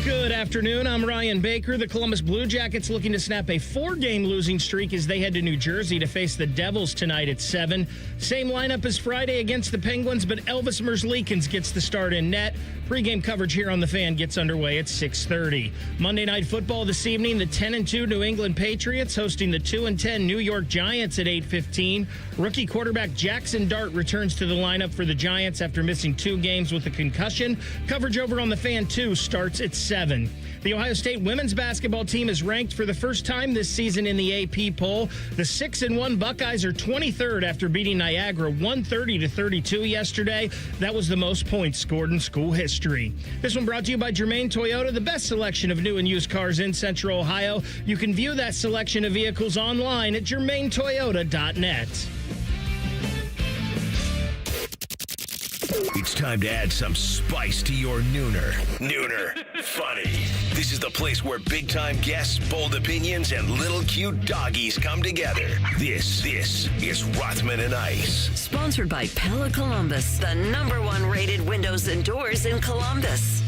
Good afternoon. I'm Ryan Baker. The Columbus Blue Jackets looking to snap a 4-game losing streak as they head to New Jersey to face the Devils tonight at 7. Same lineup as Friday against the Penguins, but Elvis Merzlikins gets the start in net. Pre-game coverage here on The Fan gets underway at 6:30. Monday Night Football this evening, the 10-2 New England Patriots hosting the 2-10 New York Giants at 8:15. Rookie quarterback Jackson Dart returns to the lineup for the Giants after missing 2 games with a concussion. Coverage over on The Fan 2 starts at 7. The Ohio State women's basketball team is ranked for the first time this season in the AP poll. The 6-1 Buckeyes are 23rd after beating Niagara 130-32 yesterday. That was the most points scored in school history. This one brought to you by Germain Toyota, the best selection of new and used cars in Central Ohio. You can view that selection of vehicles online at germaintoyota.net. It's time to add some spice to your nooner. Nooner funny. This is the place where big-time guests, bold opinions, and little cute doggies come together. This is Rothman and Ice. Sponsored by Pella Columbus, the #1 rated windows and doors in Columbus.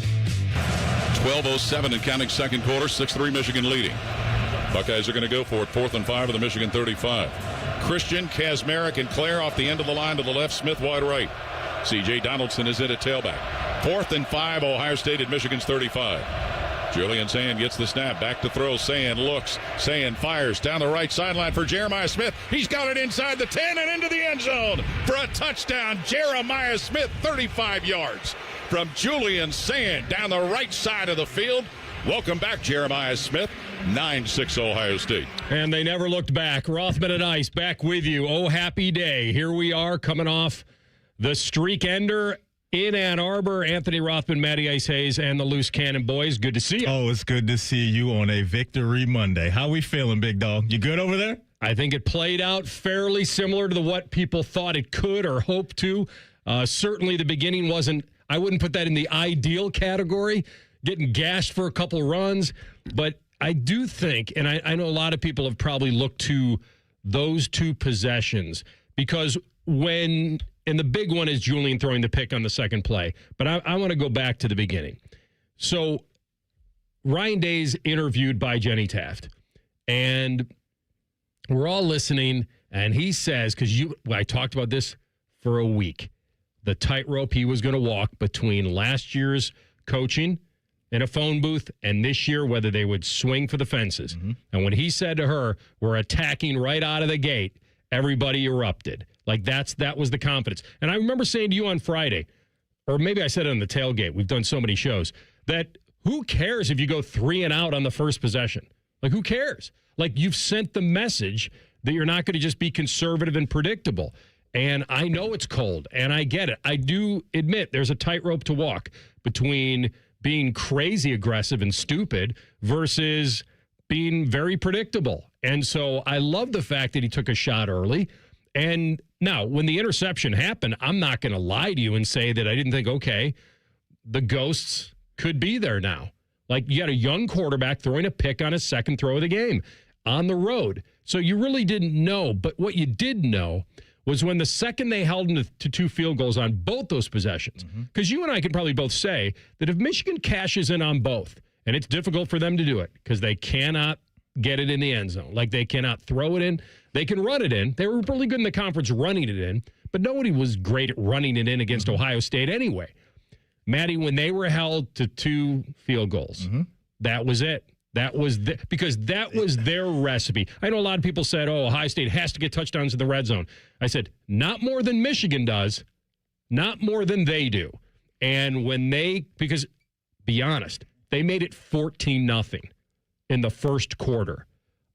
12:07 and counting second quarter, 6-3 Michigan leading. Buckeyes are going to go for it, 4th and 5 of the Michigan 35. Christian, Kazmarek, and Claire off the end of the line to the left, Smith wide right. C.J. Donaldson is in at tailback. 4th and 5, Ohio State at Michigan's 35. Julian Sand gets the snap, back to throw. Sand looks, Sand fires down the right sideline for Jeremiah Smith. He's got it inside the 10 and into the end zone for a touchdown. Jeremiah Smith, 35 yards from Julian Sand down the right side of the field. Welcome back, Jeremiah Smith. 9-6 Ohio State. And they never looked back. Rothman and Ice back with you. Oh, happy day. Here we are coming off the streak ender in Ann Arbor. Anthony Rothman, Matty Ice Hayes, and the Loose Cannon boys. Good to see you. Oh, it's good to see you on a Victory Monday. How we feeling, big dog? You good over there? I think it played out fairly similar to what people thought it could or hoped to. Certainly the beginning wasn't, I wouldn't put that in the ideal category, getting gashed for a couple runs. But I do think, and I know a lot of people have probably looked to those 2 possessions because when... And the big one is Julian throwing the pick on the second play. But I want to go back to the beginning. So Ryan Day's interviewed by Jenny Taft. And we're all listening. And he says, because I talked about this for a week, the tightrope he was going to walk between last year's coaching in a phone booth and this year, whether they would swing for the fences. Mm-hmm. And when he said to her, we're attacking right out of the gate, everybody erupted. Like, that was the confidence. And I remember saying to you on Friday, or maybe I said it on the tailgate, we've done so many shows, that who cares if you go 3 and out on the first possession? Like, who cares? Like, you've sent the message that you're not going to just be conservative and predictable. And I know it's cold, and I get it. I do admit there's a tightrope to walk between being crazy aggressive and stupid versus being very predictable. And so I love the fact that he took a shot early. And now, when the interception happened, I'm not going to lie to you and say that I didn't think, okay, the ghosts could be there now. Like, you got a young quarterback throwing a pick on his second throw of the game on the road. So you really didn't know. But what you did know was when the second they held him to 2 field goals on both those possessions, because you and I can probably both say that if Michigan cashes in on both, and it's difficult for them to do it because they cannot get it in the end zone. Like, they cannot throw it in. They can run it in. They were really good in the conference running it in, but nobody was great at running it in against Ohio State anyway. Matty, when they were held to 2 field goals, that was it. That was because that was their recipe. I know a lot of people said, oh, Ohio State has to get touchdowns in the red zone. I said, not more than Michigan does, not more than they do. And when because be honest, they made it 14-0 in the first quarter.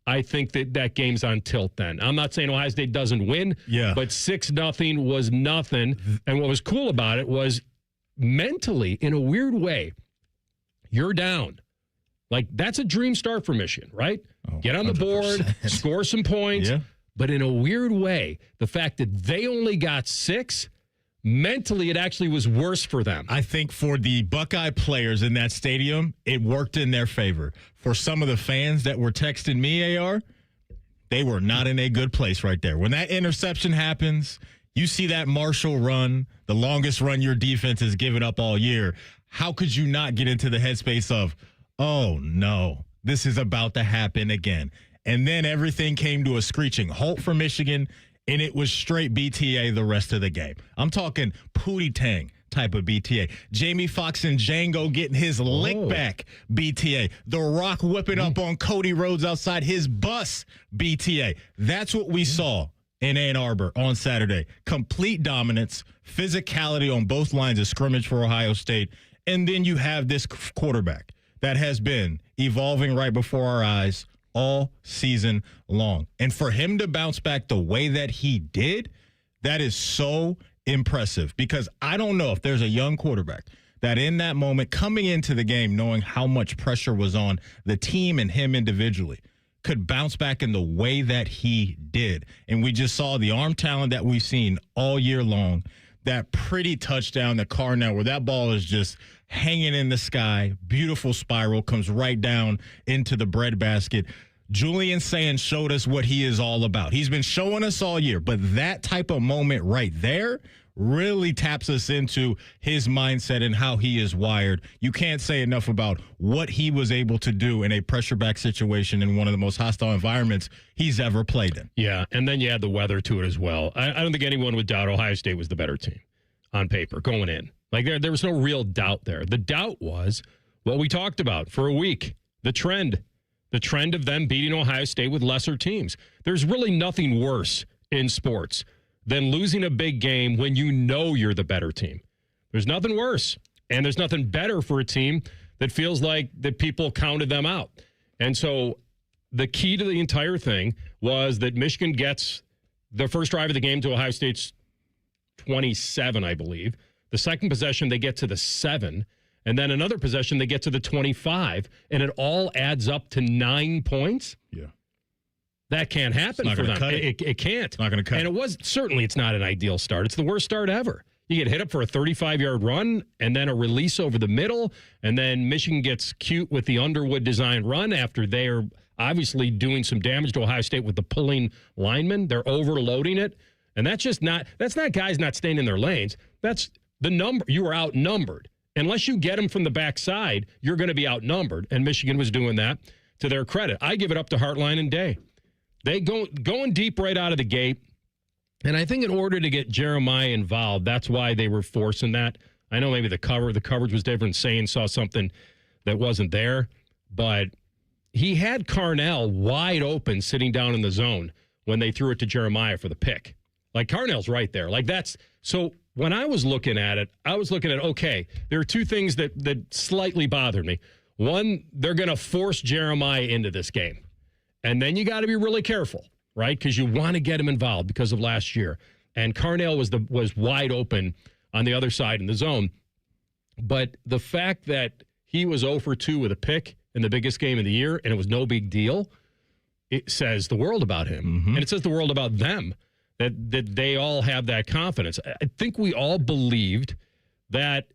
I think that game's on tilt then. I'm not saying Ohio State doesn't win, but 6-0 was nothing. And what was cool about it was mentally, in a weird way, you're down. Like, that's a dream start for Michigan, right? Oh, get on the board, score some points. Yeah. But in a weird way, the fact that they only got 6, mentally, it actually was worse for them. I think for the Buckeye players in that stadium, it worked in their favor. For some of the fans that were texting me, AR, they were not in a good place right there. When that interception happens, you see that Marshall run, the longest run your defense has given up all year. How could you not get into the headspace of, oh, no, this is about to happen again. And then everything came to a screeching halt for Michigan, and it was straight BTA the rest of the game. I'm talking Pootie Tang type of BTA. Jamie Foxx and Django getting his lick back BTA. The Rock whipping up on Cody Rhodes outside his bus BTA. That's what we saw in Ann Arbor on Saturday. Complete dominance, physicality on both lines of scrimmage for Ohio State. And then you have this quarterback that has been evolving right before our eyes all season long. And for him to bounce back the way that he did, that is so impressive, because I don't know if there's a young quarterback that in that moment coming into the game knowing how much pressure was on the team and him individually could bounce back in the way that he did. And we just saw the arm talent that we've seen all year long, that pretty touchdown to Carnell where that ball is just hanging in the sky, beautiful spiral, comes right down into the breadbasket. Julian Sands showed us what he is all about. He's been showing us all year, but that type of moment right there really taps us into his mindset and how he is wired. You can't say enough about what he was able to do in a pressure back situation in one of the most hostile environments he's ever played in. Yeah, and then you add the weather to it as well. I don't think anyone would doubt Ohio State was the better team on paper going in. Like there was no real doubt there. The doubt was what we talked about for a week, the trend of them beating Ohio State with lesser teams. There's really nothing worse in sports than losing a big game when you know you're the better team. There's nothing worse. And there's nothing better for a team that feels like that people counted them out. And so the key to the entire thing was that Michigan gets the first drive of the game to Ohio State's 27, I believe. The second possession, they get to the 7. And then another possession, they get to the 25, and it all adds up to 9 points. Yeah. That can't happen for them. It can't. It's not going to cut. And it's not an ideal start. It's the worst start ever. You get hit up for a 35-yard run, and then a release over the middle, and then Michigan gets cute with the Underwood design run after they're obviously doing some damage to Ohio State with the pulling linemen. They're overloading it. And that's not guys not staying in their lanes. That's the number. You are outnumbered. Unless you get them from the backside, you're going to be outnumbered. And Michigan was doing that to their credit. I give it up to Hartline and Day. They going deep right out of the gate. And I think in order to get Jeremiah involved, that's why they were forcing that. I know maybe the coverage was different. Sane saw something that wasn't there. But he had Carnell wide open sitting down in the zone when they threw it to Jeremiah for the pick. Like, Carnell's right there. Like, that's so. When I was looking at it, okay, there are two things that slightly bothered me. One, they're going to force Jeremiah into this game. And then you got to be really careful, right? Because you want to get him involved because of last year. And Carnell was wide open on the other side in the zone. But the fact that he was 0 for 2 with a pick in the biggest game of the year, and it was no big deal, it says the world about him. Mm-hmm. And it says the world about them. That they all have that confidence. I think we all believed that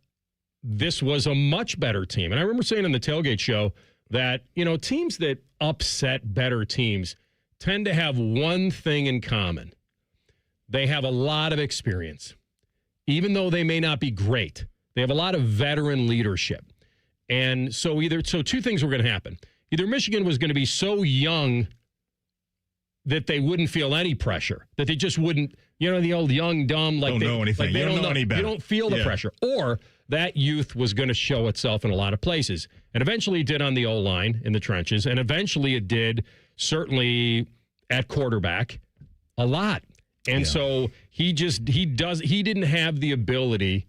this was a much better team. And I remember saying in the tailgate show that, teams that upset better teams tend to have one thing in common. They have a lot of experience. Even though they may not be great, they have a lot of veteran leadership. And so two things were going to happen. Either Michigan was going to be so young that they wouldn't feel any pressure, that they just wouldn't, the old young, dumb, like don't know anything. Like they you don't know any better. You don't feel the pressure. Or that youth was going to show itself in a lot of places. And eventually it did on the O-line in the trenches. And eventually it did certainly at quarterback a lot. And so he didn't have the ability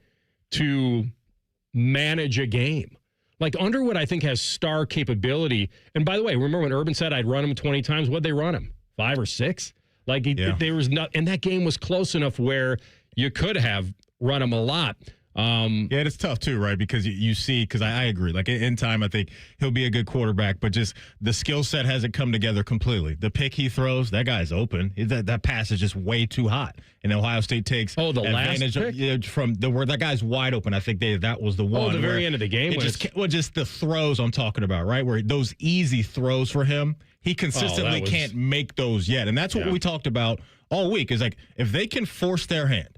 to manage a game. Like Underwood, I think, has star capability. And by the way, remember when Urban said I'd run him 20 times? What'd they run him? 5 or 6? Like there was not, and that game was close enough where you could have run him a lot. It's tough too, right? Because you see, because I agree. Like in time, I think he'll be a good quarterback, but just the skill set hasn't come together completely. The pick he throws, that guy's open. That pass is just way too hot, and Ohio State takes advantage of where that guy's wide open. I think that was the one. The very end of the game. Just the throws I'm talking about, right? Where those easy throws for him, he consistently can't make those yet, and that's what we talked about all week. Is like if they can force their hand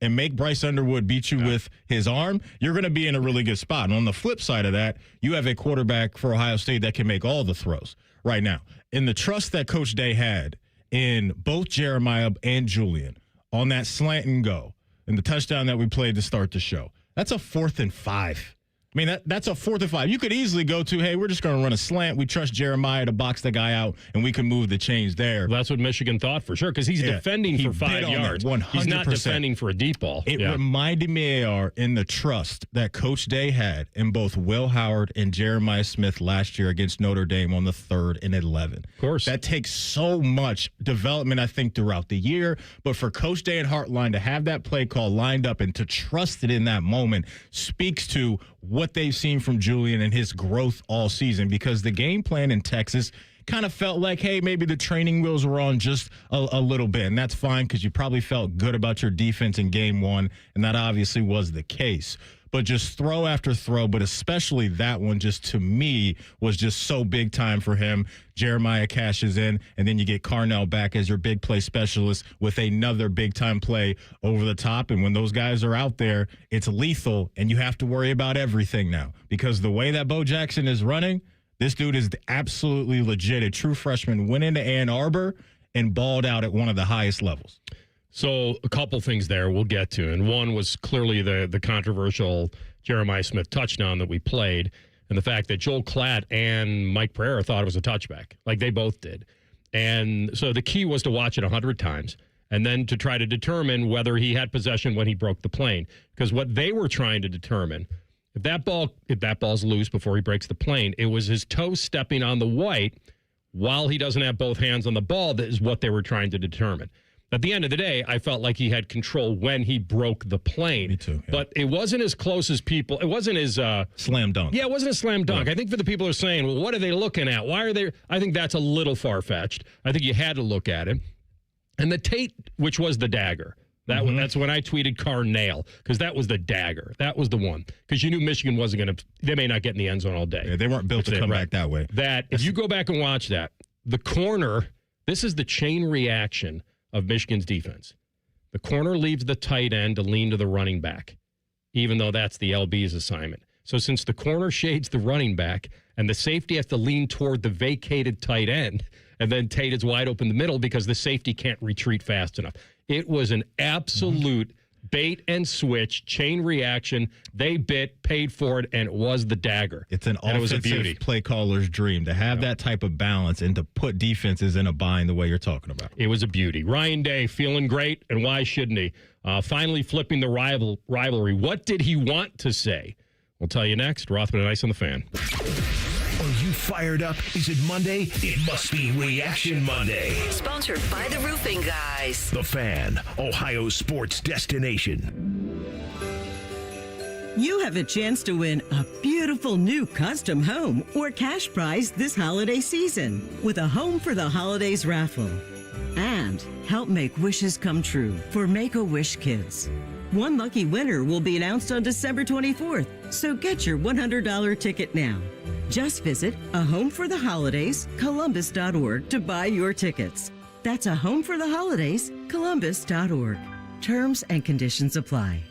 and make Bryce Underwood beat you with his arm, you're going to be in a really good spot. And on the flip side of that, you have a quarterback for Ohio State that can make all the throws right now. And the trust that Coach Day had in both Jeremiah and Julian on that slant and go and the touchdown that we played to start the show, that's a 4th and 5. I mean, that's a 4th and 5. You could easily go to, hey, we're just going to run a slant. We trust Jeremiah to box the guy out, and we can move the chains there. Well, that's what Michigan thought for sure, because he's defending for 5 yards. 100%. He's not defending for a deep ball. It reminded me, AR, in the trust that Coach Day had in both Will Howard and Jeremiah Smith last year against Notre Dame on the 3rd and 11. Of course. That takes so much development, I think, throughout the year. But for Coach Day and Heartline to have that play call lined up and to trust it in that moment speaks to what they've seen from Julian and his growth all season, because the game plan in Texas kind of felt like, hey, maybe the training wheels were on just a little bit, and that's fine because you probably felt good about your defense in game one, and that obviously was the case. But just throw after throw, but especially that one, just to me, was just so big time for him. Jeremiah cashes in, and then you get Carnell back as your big play specialist with another big time play over the top. And when those guys are out there, it's lethal, and you have to worry about everything now, because the way that Bo Jackson is running, this dude is absolutely legit. A true freshman went into Ann Arbor and balled out at one of the highest levels. So a couple things there we'll get to. And one was clearly the controversial Jeremiah Smith touchdown that we played, and the fact that Joel Klatt and Mike Pereira thought it was a touchback, like they both did. And so the key was to watch it 100 times and then to try to determine whether he had possession when he broke the plane. Because what they were trying to determine, if that ball's loose before he breaks the plane, it was his toe stepping on the white while he doesn't have both hands on the ball. That is what they were trying to determine. At the end of the day, I felt like he had control when he broke the plane. Me too. Yeah. But it wasn't as close as people. It wasn't as slam dunk. Yeah, it wasn't a slam dunk. Yeah. I think for the people who are saying, well, what are they looking at? Why are they? I think that's a little far-fetched. I think you had to look at it. And the Tate, which was the dagger. That's when I tweeted Carnell, because that was the dagger. That was the one. Because you knew Michigan wasn't going to, they may not get in the end zone all day. Yeah, they weren't built to come back that way. If you go back and watch that, the corner, this is the chain reaction of Michigan's defense. The corner leaves the tight end to lean to the running back, even though that's the LB's assignment. So since the corner shades the running back and the safety has to lean toward the vacated tight end, and then Tate is wide open the middle because the safety can't retreat fast enough. It was an absolute bait and switch, chain reaction. They bit, paid for it, and it was the dagger. It's an offensive play caller's dream to have that type of balance and to put defenses in a bind the way you're talking about. It was a beauty. Ryan Day feeling great, and why shouldn't he? Finally flipping the rivalry. What did he want to say? We'll tell you next. Rothman and Ice on the Fan. Are you fired up? Is it Monday? It must be Reaction Monday. Sponsored by the Roofing Guys. The Fan, Ohio sports destination. You have a chance to win a beautiful new custom home or cash prize this holiday season with a Home for the Holidays raffle. And help make wishes come true for Make-A-Wish Kids. One lucky winner will be announced on December 24th, so get your $100 ticket now. Just visit ahomefortheholidayscolumbus.org to buy your tickets. That's ahomefortheholidayscolumbus.org. Terms and conditions apply.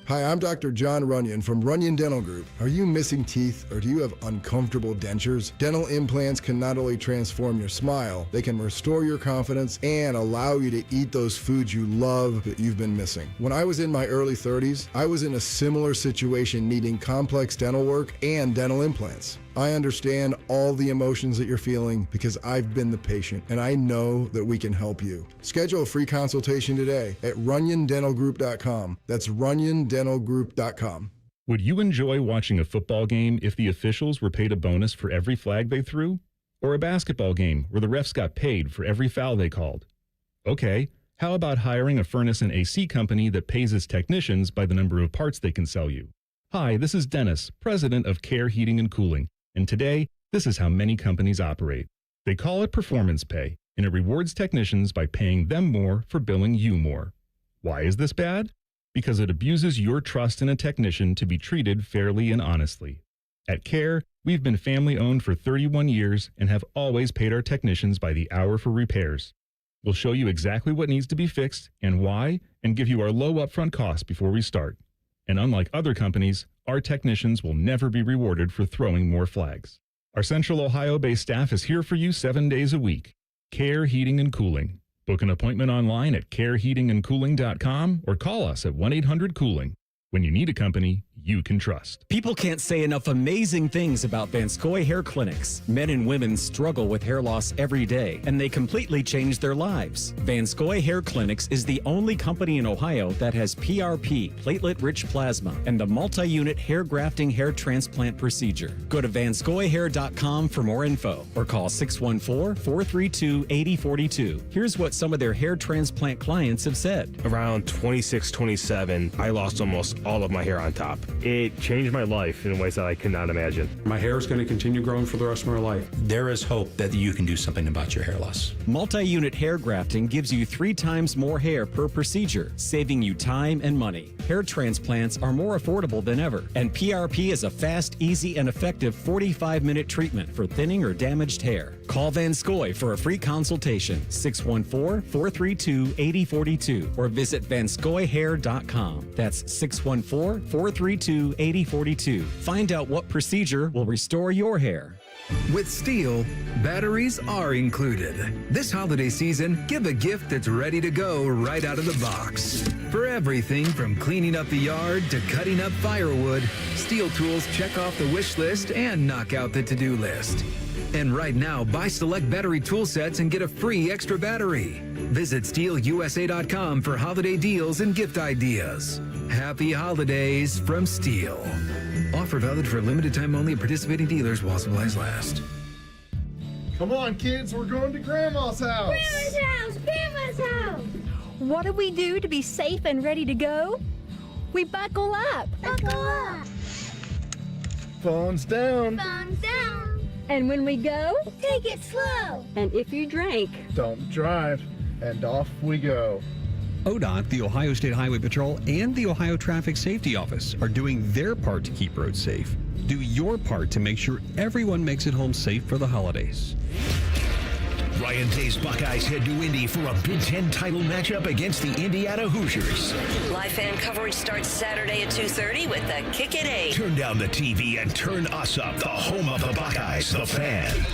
Hi, I'm Dr. John Runyon from Runyon Dental Group. Are you missing teeth or do you have uncomfortable dentures? Dental implants can not only transform your smile, they can restore your confidence and allow you to eat those foods you love that you've been missing. When I was in my early 30s, I was in a similar situation needing complex dental work and dental implants. I understand all the emotions that you're feeling because I've been the patient and I know that we can help you. Schedule a free consultation today at runyondentalgroup.com. That's runyondentalgroup.com. Would you enjoy watching a football game if the officials were paid a bonus for every flag they threw? Or a basketball game where the refs got paid for every foul they called? Okay, how about hiring a furnace and AC company that pays its technicians by the number of parts they can sell you? Hi, this is Dennis, president of Care Heating and Cooling. And today, this is how many companies operate. They call it performance pay, and it rewards technicians by paying them more for billing you more. Why is this bad? Because it abuses your trust in a technician to be treated fairly and honestly. At Care, we've been family-owned for 31 years and have always paid our technicians by the hour for repairs. We'll show you exactly what needs to be fixed and why, and give you our low upfront cost before we start. And unlike other companies, our technicians will never be rewarded for throwing more flags. Our Central Ohio-based staff is here for you 7 days a week. Care Heating and Cooling. Book an appointment online at careheatingandcooling.com or call us at 1-800-COOLING. When you need a company you can trust. People can't say enough amazing things about Vanscoy Hair Clinics. Men and women struggle with hair loss every day, and they completely change their lives. Vanscoy Hair Clinics is the only company in Ohio that has PRP, platelet-rich plasma, and the multi-unit hair grafting hair transplant procedure. Go to vanscoyhair.com for more info or call 614-432-8042. Here's what some of their hair transplant clients have said. Around 26, 27, I lost almost all of my hair on top. It changed my life in ways that I could not imagine. My hair is going to continue growing for the rest of my life. There is hope that you can do something about your hair loss. Multi-unit hair grafting gives you 3 times more hair per procedure, saving you time and money. Hair transplants are more affordable than ever, and PRP is a fast, easy, and effective 45-minute treatment for thinning or damaged hair. Call Vanscoy for a free consultation, 614-432-8042, or visit vanscoyhair.com. That's 614-432-8042. Find out what procedure will restore your hair. With Steel, batteries are included. This holiday season, give a gift that's ready to go right out of the box. For everything from cleaning up the yard to cutting up firewood, Steel tools check off the wish list and knock out the to-do list. And right now, buy select battery tool sets and get a free extra battery. Visit SteelUSA.com for holiday deals and gift ideas. Happy holidays from Steel. Offer valid for a limited time only at participating dealers while supplies last. Come on, kids, we're going to Grandma's house. Grandma's house! Grandma's house! What do we do to be safe and ready to go? We buckle up. Buckle up. Phones down. Phones down. And when we go, take it slow. And if you drink, don't drive. And off we go. ODOT, the Ohio State Highway Patrol, and the Ohio Traffic Safety Office are doing their part to keep roads safe. Do your part to make sure everyone makes it home safe for the holidays. Ryan Day's Buckeyes head to Indy for a Big Ten title matchup against the Indiana Hoosiers. Live fan coverage starts Saturday at 2:30 with the kick at 8. Turn down the TV and turn us up. The home of the Buckeyes, the Fan.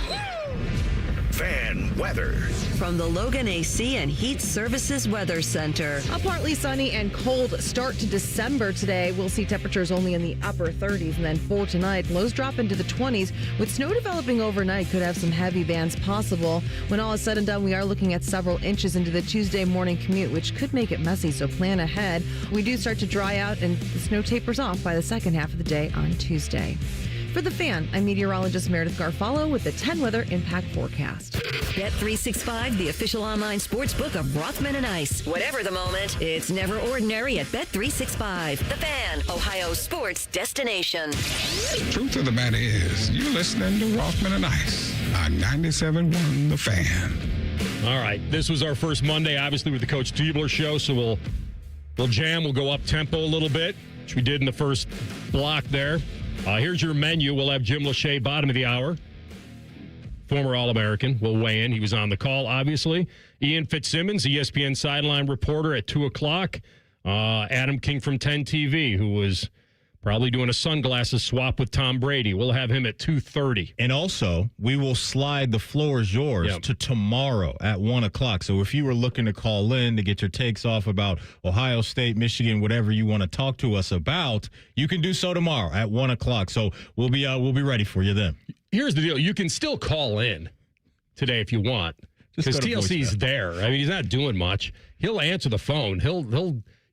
Fan weather. From the Logan AC and Heat Services Weather Center. A partly sunny and cold start to December today. We'll see temperatures only in the upper 30s, and then for tonight, lows drop into the 20s. With snow developing overnight, could have some heavy bands possible. When all is said and done, we are looking at several inches into the Tuesday morning commute, which could make it messy, so plan ahead. We do start to dry out, and the snow tapers off by the second half of the day on Tuesday. For the Fan, I'm meteorologist Meredith Garfalo with the 10 Weather Impact Forecast. Bet365, the official online sports book of Rothman and Ice. Whatever the moment, it's never ordinary at Bet365. The Fan, Ohio sports destination. Truth of the matter is, you're listening to Rothman and Ice on 97.1 The Fan. All right, this was our first Monday, obviously, with the Coach Diebler show, so we'll jam. We'll go up tempo a little bit, which we did in the first block there. Here's your menu. We'll have Jim Lachey, bottom of the hour. Former All-American, will weigh in. He was on the call, obviously. Ian Fitzsimmons, ESPN sideline reporter at 2 o'clock. Adam King from 10 TV, who was probably doing a sunglasses swap with Tom Brady. We'll have him at 2:30. And also, we will slide the floor is yours to tomorrow at 1 o'clock. So if you were looking to call in to get your takes off about Ohio State, Michigan, whatever you want to talk to us about, you can do so tomorrow at 1 o'clock. So we'll be ready for you then. Here's the deal. You can still call in today if you want, because TLC's there. I mean, he's not doing much. He'll answer the phone.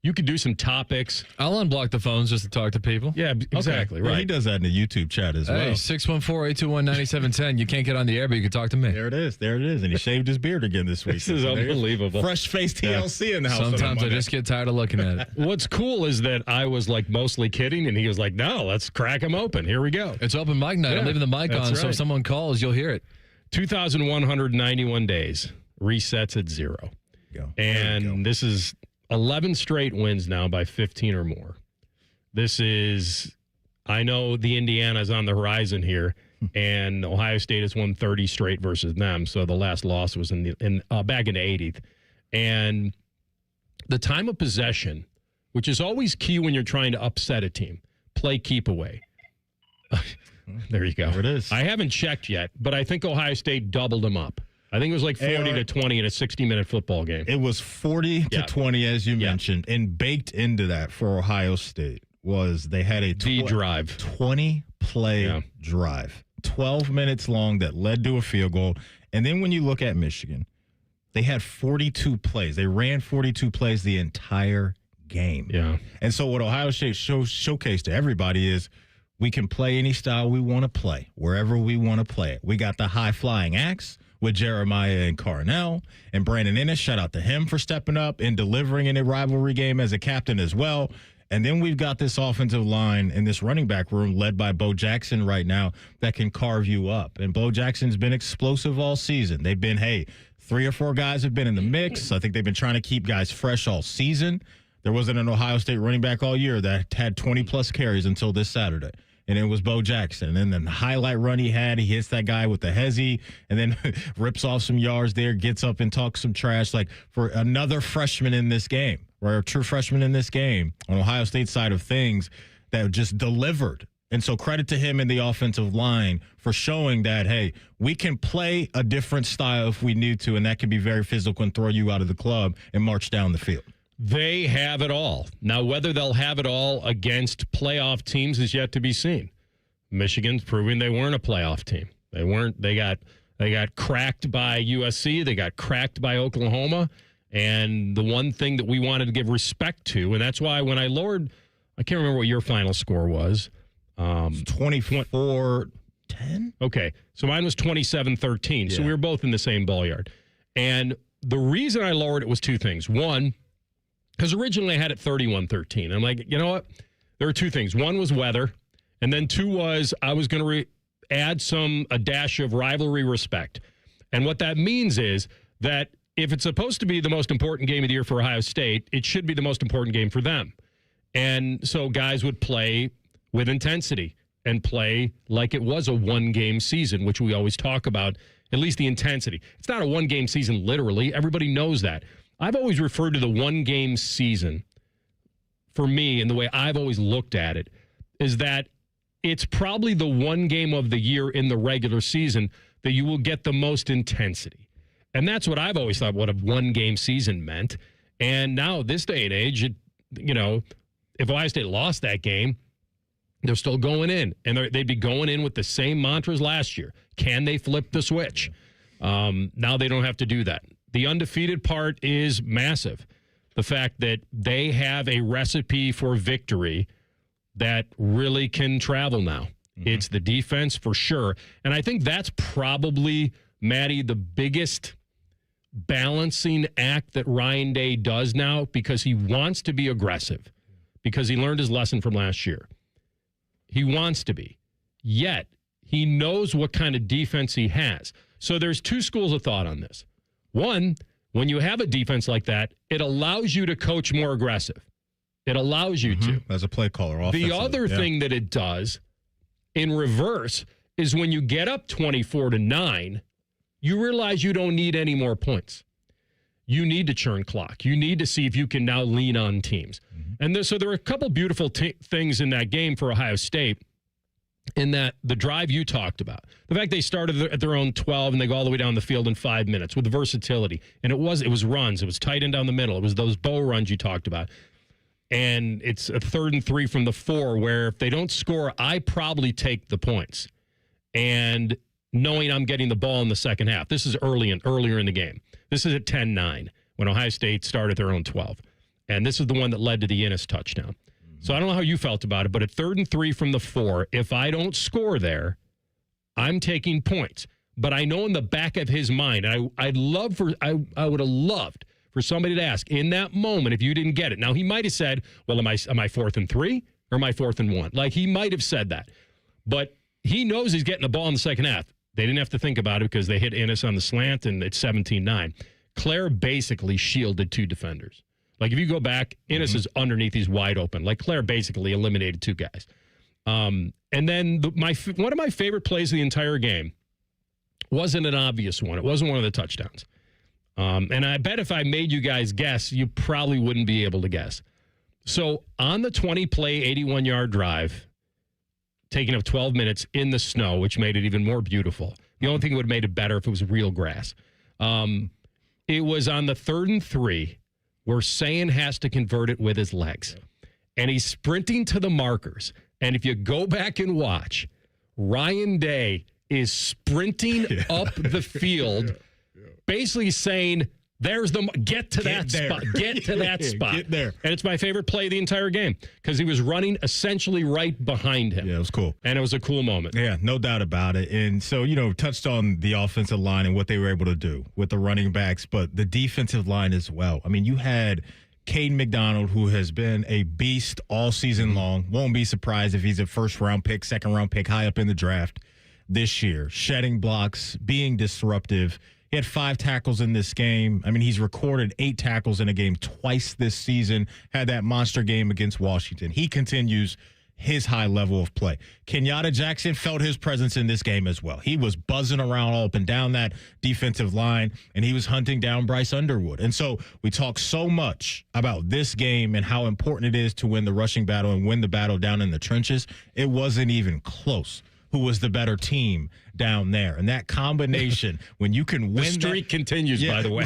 You could do some topics. I'll unblock the phones just to talk to people. Yeah, exactly. Okay. Right. He does that in the YouTube chat as well. 614-821-9710. You can't get on the air, but you can talk to me. There it is. And he shaved his beard again this week. This is unbelievable. Fresh-faced TLC in the house. Sometimes I just get tired of looking at it. What's cool is that I was like mostly kidding, and he was like, no, let's crack him open. Here we go. It's open mic night. I'm leaving the mic on, so if someone calls, you'll hear it. 2,191 days. Resets at 0. And this is 11 straight wins now by 15 or more. I know the Indiana's on the horizon here, and Ohio State has won 30 straight versus them. So the last loss was back in the 80th. And the time of possession, which is always key when you're trying to upset a team, play keep away. There you go. There it is. I haven't checked yet, but I think Ohio State doubled them up. I think it was like 40 to 20 in a 60-minute football game. It was 40 to 20, as you mentioned, and baked into that for Ohio State was they had a drive, 20-play drive, 12 minutes long that led to a field goal. And then when you look at Michigan, they had 42 plays. They ran 42 plays the entire game. Yeah. And so what Ohio State showcased to everybody is we can play any style we want to play, wherever we want to play it. We got the high-flying acts with Jeremiah and Carnell, and Brandon Ennis, shout out to him for stepping up and delivering in a rivalry game as a captain as well. And then we've got this offensive line and this running back room led by Bo Jackson right now that can carve you up. And Bo Jackson's been explosive all season. They've been, 3 or 4 guys have been in the mix. I think they've been trying to keep guys fresh all season. There wasn't an Ohio State running back all year that had 20-plus carries until this Saturday. And it was Bo Jackson. And then the highlight run he had, he hits that guy with the hezzy and then rips off some yards there, gets up and talks some trash. Like, for another freshman in this game, or a true freshman in this game on Ohio State's side of things that just delivered. And so credit to him and the offensive line for showing that, hey, we can play a different style if we need to, and that can be very physical and throw you out of the club and march down the field. They have it all. Now, whether they'll have it all against playoff teams is yet to be seen. Michigan's proving they weren't a playoff team. They weren't. They got cracked by USC. They got cracked by Oklahoma. And the one thing that we wanted to give respect to, and that's why when I lowered, I can't remember what your final score was. 24-10? Okay. So mine was 27-13. So we were both in the same ball-yard. And the reason I lowered it was 2 things. One, because originally I had it 31-13. I'm like, you know what? There are 2 things. One was weather, and then 2 was I was going to add a dash of rivalry respect. And what that means is that if it's supposed to be the most important game of the year for Ohio State, it should be the most important game for them. And so guys would play with intensity and play like it was a one-game season, which we always talk about, at least the intensity. It's not a one-game season literally. Everybody knows that. I've always referred to the one-game season, for me, and the way I've always looked at it, is that it's probably the one game of the year in the regular season that you will get the most intensity. And that's what I've always thought what a one-game season meant. And now, this day and age, if Ohio State lost that game, they're still going in. And they'd be going in with the same mantras last year. Can they flip the switch? Now they don't have to do that. The undefeated part is massive. The fact that they have a recipe for victory that really can travel now. Mm-hmm. It's the defense for sure. And I think that's probably, Maddie, the biggest balancing act that Ryan Day does now, because he wants to be aggressive, because he learned his lesson from last year. He wants to be. Yet, he knows what kind of defense he has. So there's 2 schools of thought on this. One, when you have a defense like that, it allows you to coach more aggressive. It allows you to. As a play caller. The other thing that it does, in reverse, is when you get up 24-9, you realize you don't need any more points. You need to churn clock. You need to see if you can now lean on teams. Mm-hmm. And so there were a couple beautiful things in that game for Ohio State, in that the drive you talked about. The fact they started at their own 12 and they go all the way down the field in 5 minutes with the versatility. And it was runs. It was tight end down the middle. It was those bow runs you talked about. And it's a 3rd and 3 from the 4 where if they don't score, I probably take the points. And knowing I'm getting the ball in the second half. This is earlier in the game. This is at 10-9 when Ohio State started their own 12. And this is the one that led to the Ennis touchdown. So I don't know how you felt about it, but at 3rd and 3 from the 4, if I don't score there, I'm taking points. But I know in the back of his mind, and I would have loved for somebody to ask in that moment if you didn't get it. Now, he might have said, well, am I 4th and 3 or am I 4th and 1? Like, he might have said that. But he knows he's getting the ball in the second half. They didn't have to think about it because they hit Ennis on the slant, and it's 17-9. Claire basically shielded 2 defenders. Like, if you go back, Ennis is underneath. He's wide open. Like, Claire basically eliminated 2 guys. And then one of my favorite plays of the entire game wasn't an obvious one. It wasn't one of the touchdowns. And I bet if I made you guys guess, you probably wouldn't be able to guess. So on the 20-play, 81-yard drive, taking up 12 minutes in the snow, which made it even more beautiful. The only thing that would have made it better if it was real grass. It was on the 3rd and 3 where Sayan has to convert it with his legs. And he's sprinting to the markers. And if you go back and watch, Ryan Day is sprinting up the field, basically saying, there's the get to that spot. Get to that spot. Get there. And it's my favorite play of the entire game because he was running essentially right behind him. Yeah, it was cool. And it was a cool moment. Yeah, no doubt about it. And so, touched on the offensive line and what they were able to do with the running backs, but the defensive line as well. I mean, you had Caden McDonald, who has been a beast all season long. Won't be surprised if he's a first-round pick, second-round pick, high up in the draft this year. Shedding blocks, being disruptive. He had 5 tackles in this game. I mean, he's recorded 8 tackles in a game twice this season. Had that monster game against Washington. He continues his high level of play. Kenyatta Jackson felt his presence in this game as well. He was buzzing around all up and down that defensive line, and he was hunting down Bryce Underwood. And so we talk so much about this game and how important it is to win the rushing battle and win the battle down in the trenches. It wasn't even close. Who was the better team down there? And that combination, when you can win, the streak continues, by the way.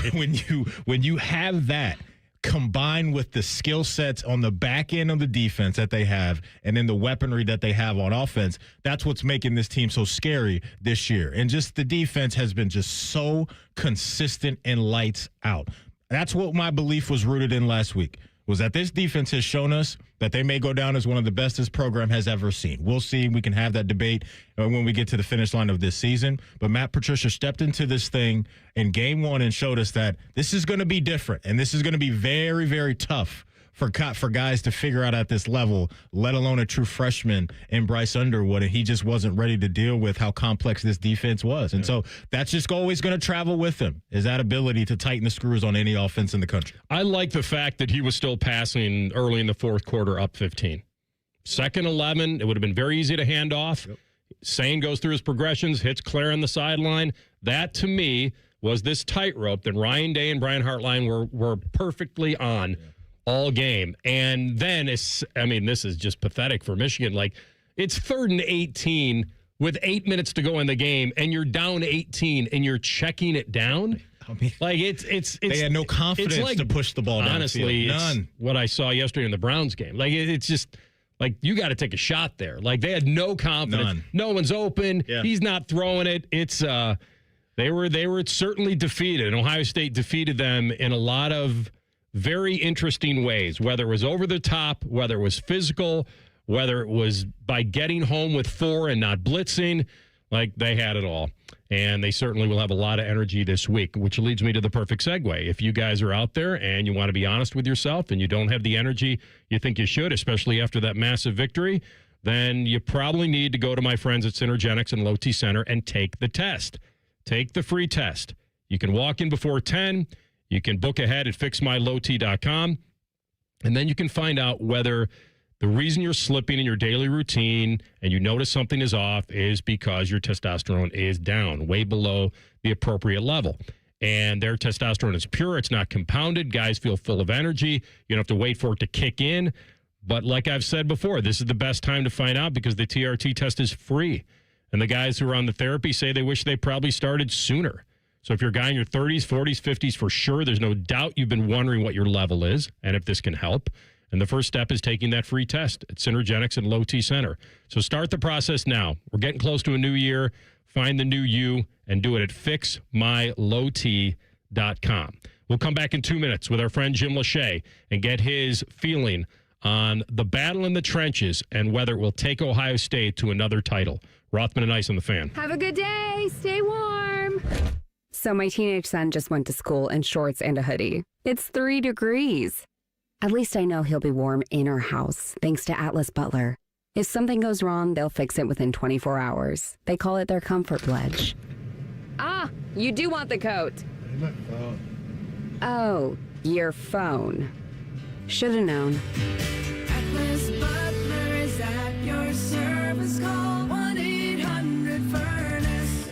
When you have that combined with the skill sets on the back end of the defense that they have, and then the weaponry that they have on offense, that's what's making this team so scary this year. And just the defense has been just so consistent and lights out. That's what my belief was rooted in last week. Was that this defense has shown us that they may go down as one of the best this program has ever seen. We'll see. We can have that debate when we get to the finish line of this season. But Matt Patricia stepped into this thing in game 1 and showed us that this is going to be different, and this is going to be very, very tough for guys to figure out at this level, let alone a true freshman in Bryce Underwood, and he just wasn't ready to deal with how complex this defense was. And so that's just always going to travel with him, is that ability to tighten the screws on any offense in the country. I like the fact that he was still passing early in the 4th quarter up 15. 2nd 11, it would have been very easy to hand off. Yep. Sayan goes through his progressions, hits Claire on the sideline. That, to me, was this tightrope that Ryan Day and Brian Hartline were perfectly on all game. And then this is just pathetic for Michigan. Like, it's 3rd and 18 with 8 minutes to go in the game, and you're down 18 and you're checking it down. I mean, like it's they had no confidence to push the ball down. Honestly, none. What I saw yesterday in the Browns game. Like, it's just like, you got to take a shot there. Like, they had no confidence. None. No one's open. Yeah. He's not throwing it. It's they were certainly defeated. And Ohio State defeated them in a lot of very interesting ways, whether it was over the top, whether it was physical, whether it was by getting home with 4 and not blitzing. Like, they had it all. And they certainly will have a lot of energy this week, which leads me to the perfect segue. If you guys are out there and you want to be honest with yourself and you don't have the energy you think you should, especially after that massive victory, then you probably need to go to my friends at Synergenics and Low T Center and take the test. Take the free test. You can walk in before 10. You can book ahead at fixmylowt.com, and then you can find out whether the reason you're slipping in your daily routine and you notice something is off is because your testosterone is down, way below the appropriate level. And their testosterone is pure. It's not compounded. Guys feel full of energy. You don't have to wait for it to kick in. But like I've said before, this is the best time to find out because the TRT test is free. And the guys who are on the therapy say they wish they probably started sooner. So if you're a guy in your 30s, 40s, 50s, for sure, there's no doubt you've been wondering what your level is and if this can help. And the first step is taking that free test at Synergenics and Low T Center. So start the process now. We're getting close to a new year. Find the new you and do it at fixmylowt.com. We'll come back in 2 minutes with our friend Jim Lachey and get his feeling on the battle in the trenches and whether it will take Ohio State to another title. Rothman and Ice on the Fan. Have a good day. Stay warm. So my teenage son just went to school in shorts and a hoodie. It's 3 degrees. At least I know he'll be warm in our house, thanks to Atlas Butler. If something goes wrong, they'll fix it within 24 hours. They call it their Comfort Pledge. Ah, you do want the coat. My phone. Oh, your phone. Should have known. Atlas Butler is at your service. Call 1-800-FURNACE.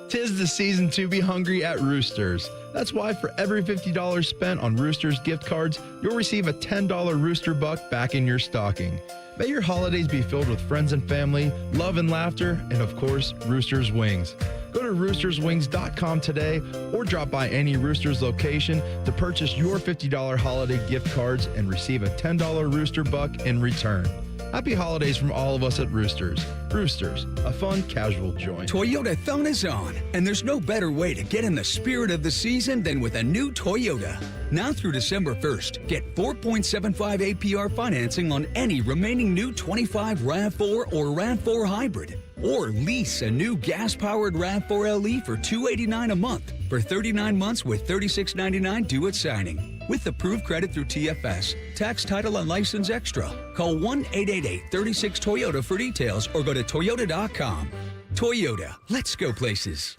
'Tis the season to be hungry at Roosters. That's why for every $50 spent on Roosters gift cards, you'll receive a $10 Rooster Buck back in your stocking. May your holidays be filled with friends and family, love and laughter, and of course, Roosters Wings. Go to roosterswings.com today or drop by any Roosters location to purchase your $50 holiday gift cards and receive a $10 Rooster Buck in return. Happy holidays from all of us at Roosters. Roosters, a fun, casual joint. Toyotathon is on, and there's no better way to get in the spirit of the season than with a new Toyota. Now through December 1st, get 4.75 APR financing on any remaining new 25 RAV4 or RAV4 Hybrid. Or lease a new gas-powered RAV4 LE for $289 a month for 39 months with $36.99 due at signing. With approved credit through TFS, tax, title, and license extra. Call 1-888-36-TOYOTA for details or go to Toyota.com. Toyota, let's go places.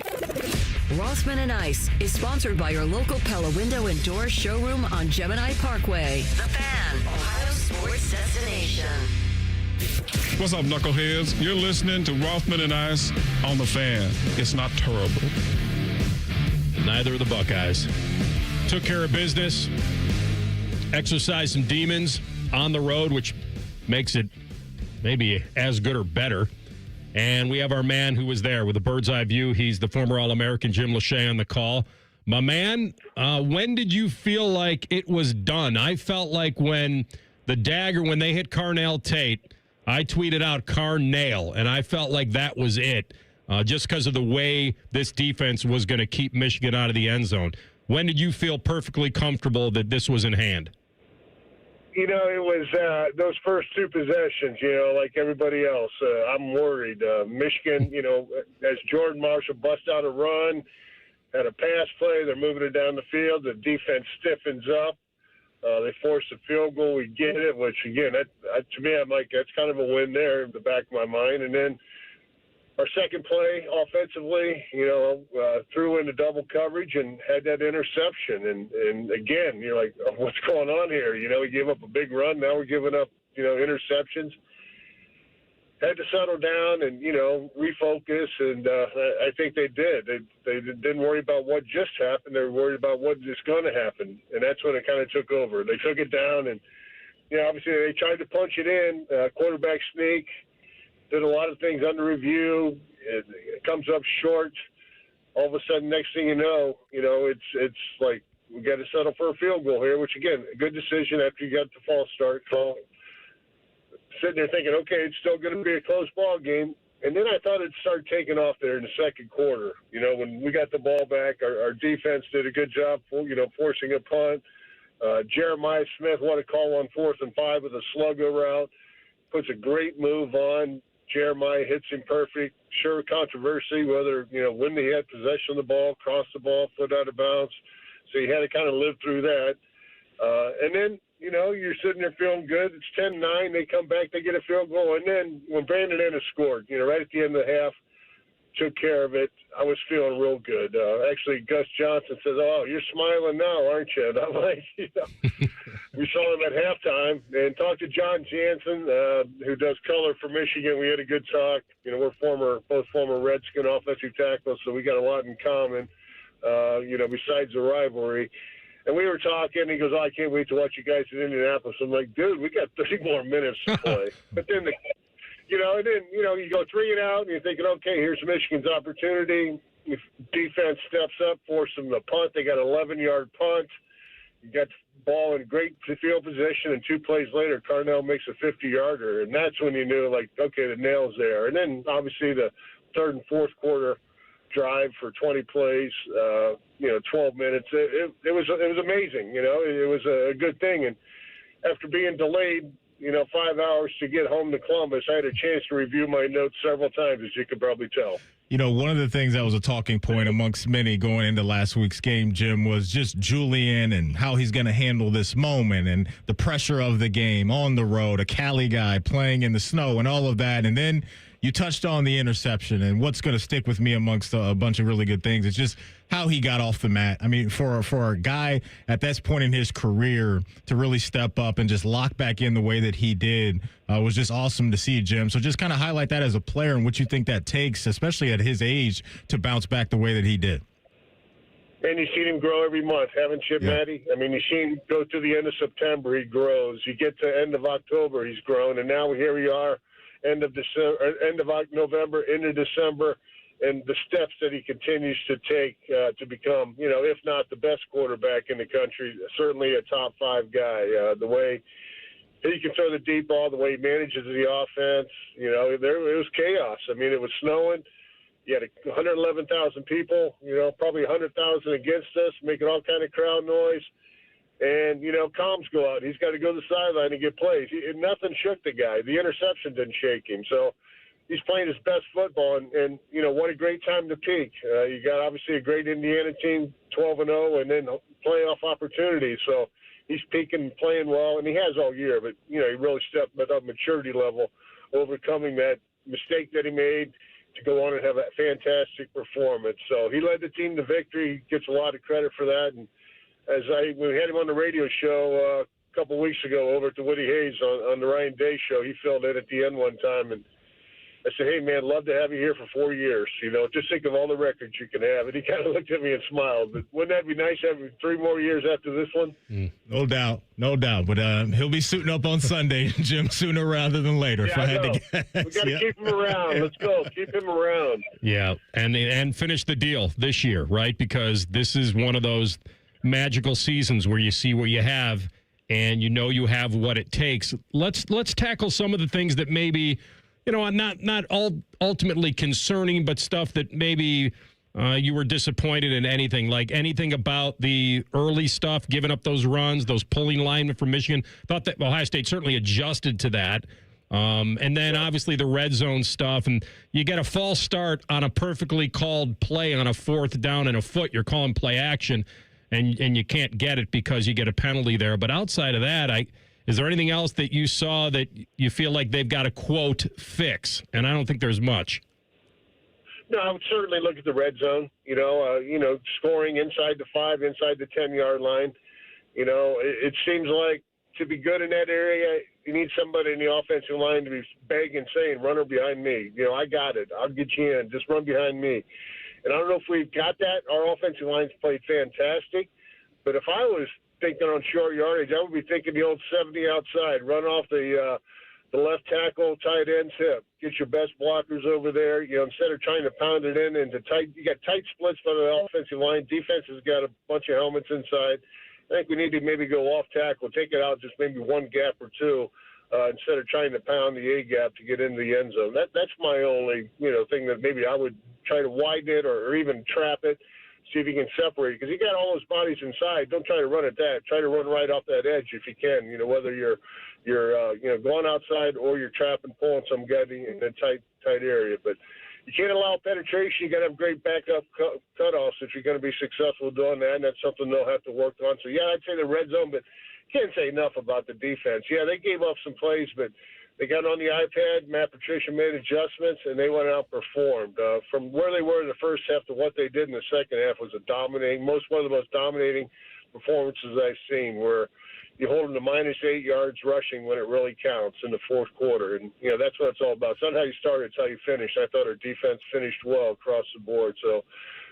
Rothman and Ice is sponsored by your local Pella Window and Door showroom on Gemini Parkway. The Fan, Ohio sports destination. What's up, knuckleheads? You're listening to Rothman and Ice on The Fan. It's not terrible. Neither of the Buckeyes. Took care of business, exercised some demons on the road, which makes it maybe as good or better. And we have our man who was there with a bird's eye view. He's the former All-American Jim Lachey on the call. My man, when did you feel like it was done? I felt like when the dagger, when they hit Carnell Tate, I tweeted out Carnail, and I felt like that was it, just because of the way this defense was going to keep Michigan out of the end zone. When did you feel perfectly comfortable that this was in hand? You know, it was those first two possessions, like everybody else. I'm worried. Michigan, as Jordan Marshall bust out a run, had a pass play, they're moving it down the field. The defense stiffens up. They force a field goal. We get it, which, again, to me, I'm like, that's kind of a win there in the back of my mind. And then our second play offensively, threw into double coverage and had that interception. And again, you're like, oh, what's going on here? We gave up a big run. Now we're giving up, interceptions. Had to settle down and, refocus. And I think they did. They didn't worry about what just happened. They were worried about what is going to happen. And that's when it kind of took over. They took it down and, obviously they tried to punch it in, quarterback sneak. Did a lot of things under review. It comes up short. All of a sudden, next thing you know, it's like we got to settle for a field goal here, which, again, a good decision after you got the false start. So sitting there thinking, okay, it's still going to be a close ball game. And then I thought it'd start taking off there in the second quarter. When we got the ball back, our defense did a good job, forcing a punt. Jeremiah Smith, what a call on 4th and 5 with a sluggo route. Puts a great move on. Jeremiah hits him perfect. Sure, controversy whether, when they had possession of the ball, crossed the ball, foot out of bounds. So you had to kind of live through that. And then, you're sitting there feeling good. It's 10-9. They come back, they get a field goal. And then when Brandon Ennis scored, right at the end of the half, took care of it, I was feeling real good. Actually, Gus Johnson says, oh, you're smiling now, aren't you? And I'm like, we saw him at halftime and talked to John Jansen, who does color for Michigan. We had a good talk. We're both former Redskin offensive tackles, so we got a lot in common, besides the rivalry. And we were talking. He goes, oh, I can't wait to watch you guys in Indianapolis. I'm like, dude, we got 30 more minutes to play. But then, and then, you go 3 and out, and you're thinking, okay, here's Michigan's opportunity. If defense steps up, force them to punt. They got an 11-yard punt. You got the ball in great field position, and 2 plays later, Carnell makes a 50-yarder. And that's when you knew, like, okay, the nail's there. And then, obviously, the third and fourth quarter drive for 20 plays, 12 minutes. It was amazing, It was a good thing. And after being delayed, 5 hours to get home to Columbus, I had a chance to review my notes several times, as you could probably tell. One of the things that was a talking point amongst many going into last week's game, Jim, was just Julian and how he's going to handle this moment and the pressure of the game on the road, a Cali guy playing in the snow and all of that. And then You touched on the interception, and what's going to stick with me amongst a bunch of really good things. It's just how he got off the mat. I mean, for a guy at this point in his career to really step up and just lock back in the way that he did was just awesome to see, Jim. So just kind of highlight that as a player and what you think that takes, especially at his age, to bounce back the way that he did. And you've seen him grow every month, haven't you, Matty? I mean, you've seen him go to the end of September, he grows. You get to end of October, he's grown. And now here we are, end of November, into December, and the steps that he continues to take to become, if not the best quarterback in the country, certainly a top 5 guy. The way he can throw the deep ball, the way he manages the offense, it was chaos. I mean, it was snowing. You had 111,000 people, probably 100,000 against us, making all kind of crowd noise. And, comms go out. He's got to go to the sideline and get plays. Nothing shook the guy. The interception didn't shake him. So he's playing his best football. And what a great time to peak. You got, obviously, a great Indiana team, 12-0, and then playoff opportunities. So he's peaking and playing well, and he has all year. But, he really stepped up maturity level, overcoming that mistake that he made to go on and have a fantastic performance. So he led the team to victory. He gets a lot of credit for that. And we had him on the radio show a couple weeks ago over at the Woody Hayes on the Ryan Day show. He filled in at the end one time, and I said, "Hey, man, love to have you here for 4 years. Just think of all the records you can have." And he kind of looked at me and smiled. But wouldn't that be nice having 3 more years after this one? No doubt. But he'll be suiting up on Sunday, Jim, sooner rather than later. Yeah, if I had to guess. We got to keep him around. Let's go. Keep him around. Yeah, and finish the deal this year, right? Because this is one of those magical seasons where you see what you have and you have what it takes. Let's tackle some of the things that maybe not all ultimately concerning, but stuff that maybe you were disappointed in. Anything about the early stuff, giving up those runs, those pulling linemen from Michigan. Thought that Ohio State certainly adjusted to that. And then obviously the red zone stuff, and you get a false start on a perfectly called play on a 4th down and a foot. You're calling play action, and you can't get it because you get a penalty there. But outside of that, is there anything else that you saw that you feel like they've got to, quote, fix? And I don't think there's much. No, I would certainly look at the red zone, scoring inside the 5, inside the 10-yard line. It seems like to be good in that area, you need somebody in the offensive line to be begging, saying, "Run her behind me. I got it. I'll get you in. Just run behind me." And I don't know if we've got that. Our offensive line's played fantastic. But if I was thinking on short yardage, I would be thinking the old 70 outside, run off the left tackle, tight end's hip. Get your best blockers over there. Instead of trying to pound it into tight, you got tight splits for the offensive line. Defense has got a bunch of helmets inside. I think we need to maybe go off tackle, take it out just maybe one gap or two, instead of trying to pound the A gap to get into the end zone. That's my only thing that maybe I would try to widen it or even trap it. See if you can separate it, because you got all those bodies inside. Don't try to run at that. Try to run right off that edge if you can. Whether you're going outside or you're trapping, pulling some guy in a tight area. But you can't allow penetration. You got to have great backup cutoffs if you're going to be successful doing that. And that's something they'll have to work on. So yeah, I'd say the red zone, but can't say enough about the defense. Yeah, they gave up some plays, but they got on the iPad. Matt Patricia made adjustments, and they went out and performed. From where they were in the first half to what they did in the second half was one of the most dominating performances I've seen, where you hold them to -8 yards rushing when it really counts in the fourth quarter. And, that's what it's all about. It's not how you start, it's how you finish. I thought our defense finished well across the board. So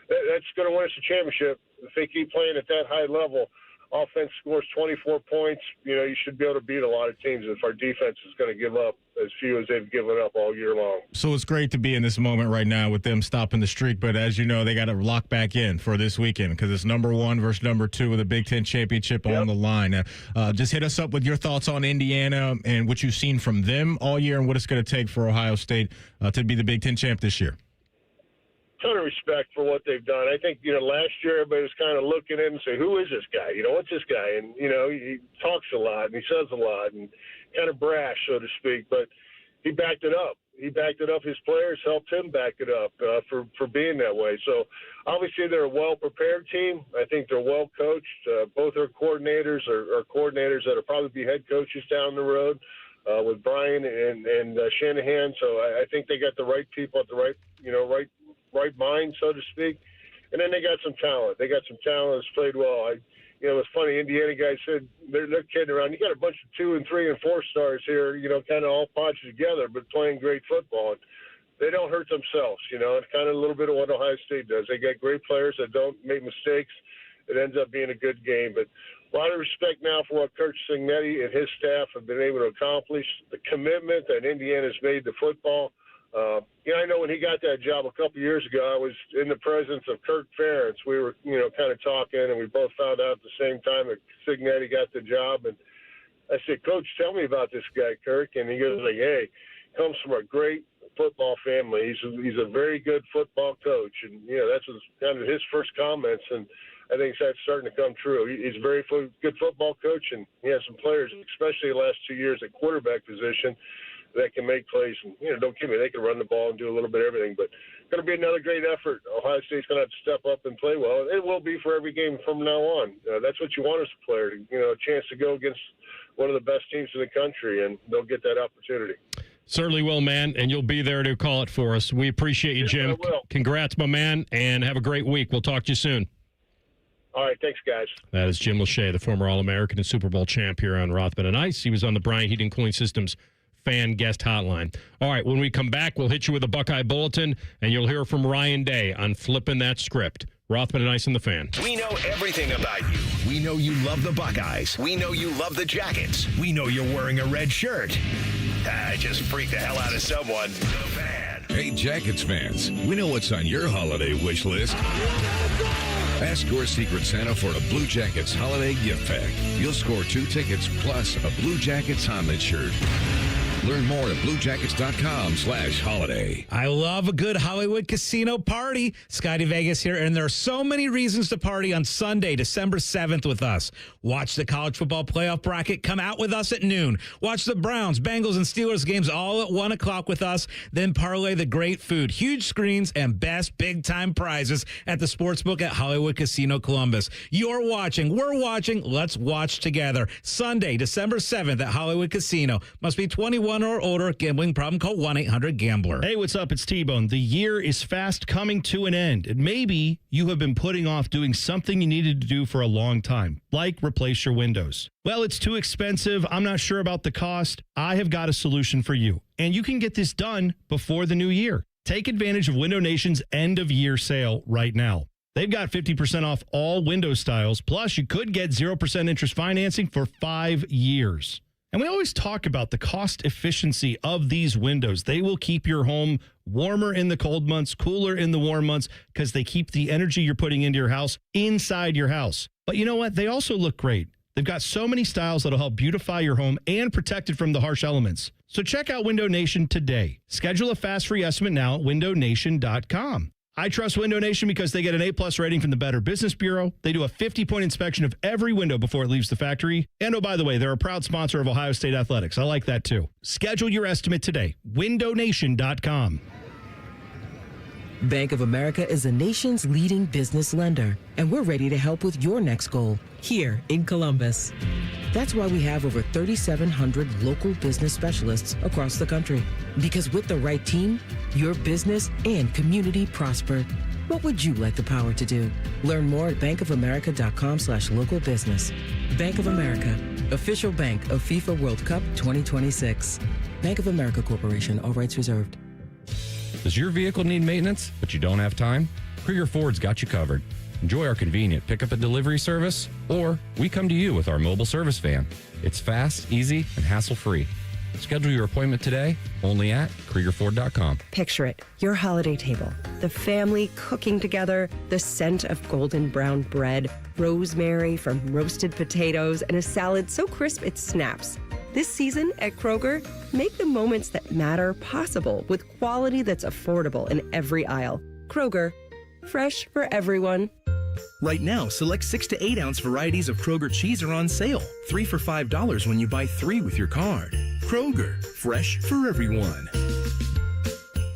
that's going to win us a championship. If they keep playing at that high level, offense scores 24 points, you should be able to beat a lot of teams if our defense is going to give up as few as they've given up all year long. So it's great to be in this moment right now with them stopping the streak, but as you know, they got to lock back in for this weekend because it's number 1 versus number 2 with a Big Ten championship on the line. Just hit us up with your thoughts on Indiana and what you've seen from them all year and what it's going to take for Ohio State to be the Big Ten champ this year. Ton of respect for what they've done. I think, last year everybody was kind of looking at him and say, who is this guy? What's this guy? And, he talks a lot and he says a lot and kind of brash, so to speak, but he backed it up. He backed it up. His players helped him back it up for being that way. So obviously they're a well-prepared team. I think they're well coached. Both our coordinators are coordinators that will probably be head coaches down the road. with Brian and Shanahan. So I think they got the right people at the right mind, so to speak. And then they got some talent. They got some talent that's played well. It's funny. Indiana guys said they're kidding around. You got a bunch of 2 and 3 and 4 stars here, kind of all podged together, but playing great football. And they don't hurt themselves. It's kind of a little bit of what Ohio State does. They got great players that don't make mistakes. It ends up being a good game. But a lot of respect now for what Coach Cignetti and his staff have been able to accomplish, the commitment that Indiana's made to football. I know when he got that job a couple years ago, I was in the presence of Kirk Ferentz. We were, kind of talking, and we both found out at the same time that Cignetti got the job. And I said, Coach, tell me about this guy, Kirk. And he goes like, hey, comes from a great football family. He's a very good football coach. And, that's kind of his first comments. And I think that's starting to come true. He's a very good football coach, and he has some players, especially the last 2 years at quarterback position, that can make plays. And, don't kid me, they can run the ball and do a little bit of everything. But it's going to be another great effort. Ohio State's going to have to step up and play well. It will be for every game from now on. That's what you want as a player, a chance to go against one of the best teams in the country, and they'll get that opportunity. Certainly will, man, and you'll be there to call it for us. We appreciate you, Jim. I will. Congrats, my man, and have a great week. We'll talk to you soon. All right, thanks, guys. That is Jim Lachey, the former All-American and Super Bowl champ here on Rothman and Ice. He was on the Bryant Heating Cooling Systems fan guest hotline. All right, when we come back, we'll hit you with a Buckeye Bulletin, and you'll hear from Ryan Day on flipping that script. Rothman and Ice and the Fan. We know everything about you. We know you love the Buckeyes. We know you love the Jackets. We know you're wearing a red shirt. I just freaked the hell out of someone. The Fan. Hey, Jackets fans, we know what's on your holiday wish list. Ask your Secret Santa for a Blue Jackets holiday gift pack. You'll score 2 tickets plus a Blue Jackets Honlet shirt. Learn more at bluejackets.com/holiday. I love a good Hollywood casino party. Scotty Vegas here, and there are so many reasons to party on Sunday, December 7th with us. Watch the college football playoff bracket come out with us at noon. Watch the Browns, Bengals, and Steelers games all at 1 o'clock with us. Then parlay the great food, huge screens, and best big-time prizes at the Sportsbook at Hollywood Casino Columbus. You're watching. We're watching. Let's watch together. Sunday, December 7th at Hollywood Casino. Must be 21 or older. Gambling problem? Call 1-800-GAMBLER. Hey, what's up? It's T-Bone. The year is fast coming to an end, and maybe you have been putting off doing something you needed to do for a long time, like replace your windows. Well, it's too expensive. I'm not sure about the cost. I have got a solution for you, and you can get this done before the new year. Take advantage of Window Nation's end-of-year sale right now. They've got 50% off all window styles, plus you could get 0% interest financing for 5 years. And we always talk about the cost efficiency of these windows. They will keep your home warmer in the cold months, cooler in the warm months, because they keep the energy you're putting into your house inside your house. But you know what? They also look great. They've got so many styles that'll help beautify your home and protect it from the harsh elements. So check out Window Nation today. Schedule a fast free estimate now at windownation.com. I trust Window Nation because they get an A+ rating from the Better Business Bureau. They do a 50-point inspection of every window before it leaves the factory. And oh, by the way, they're a proud sponsor of Ohio State Athletics. I like that too. Schedule your estimate today. windownation.com. Bank of America is the nation's leading business lender, and we're ready to help with your next goal here in Columbus. That's why we have over 3,700 local business specialists across the country. Because with the right team, your business and community prosper. What would you like the power to do? Learn more at bankofamerica.com/local business. Bank of America, official bank of FIFA World Cup 2026. Bank of America Corporation, all rights reserved. Does your vehicle need maintenance, but you don't have time? Krieger Ford's got you covered. Enjoy our convenient pickup and delivery service, or we come to you with our mobile service van. It's fast, easy, and hassle-free. Schedule your appointment today, only at KriegerFord.com. Picture it, your holiday table, the family cooking together, the scent of golden brown bread, rosemary from roasted potatoes, and a salad so crisp it snaps. This season at Kroger, make the moments that matter possible with quality that's affordable in every aisle. Kroger, fresh for everyone. Right now, select 6 to 8 ounce varieties of Kroger cheese are on sale. 3 for $5 when you buy 3 with your card. Kroger, fresh for everyone.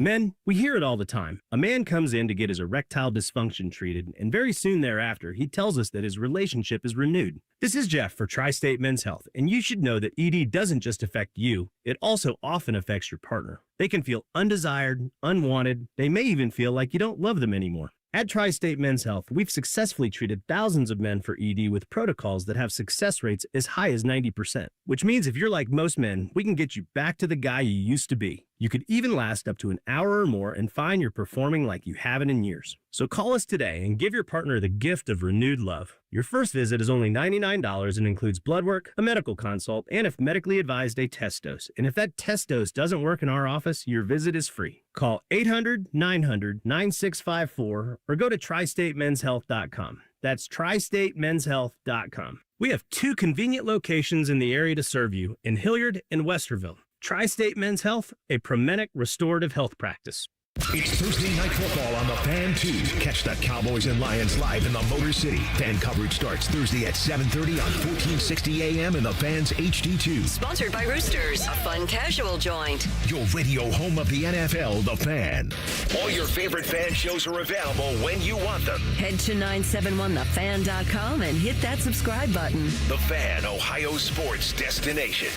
Men, we hear it all the time. A man comes in to get his erectile dysfunction treated, and very soon thereafter, he tells us that his relationship is renewed. This is Jeff for Tri-State Men's Health, and you should know that ED doesn't just affect you, it also often affects your partner. They can feel undesired, unwanted, they may even feel like you don't love them anymore. At Tri-State Men's Health, we've successfully treated thousands of men for ED with protocols that have success rates as high as 90%, which means if you're like most men, we can get you back to the guy you used to be. You could even last up to an hour or more and find you're performing like you haven't in years. So call us today and give your partner the gift of renewed love. Your first visit is only $99 and includes blood work, a medical consult, and if medically advised, a test dose. And if that test dose doesn't work in our office, your visit is free. Call 800-900-9654 or go to tristatemenshealth.com. That's tristatemenshealth.com. We have 2 convenient locations in the area to serve you in Hilliard and Westerville. Tri-State Men's Health, a Promenic restorative health practice. It's Thursday Night Football on the Fan 2. Catch the Cowboys and Lions live in the Motor City. Fan coverage starts Thursday at 7:30 on 1460 AM in the Fan's HD2. Sponsored by Roosters, a fun casual joint. Your radio home of the NFL, the Fan. All your favorite Fan shows are available when you want them. Head to 971thefan.com and hit that subscribe button. The Fan, Ohio sports destination.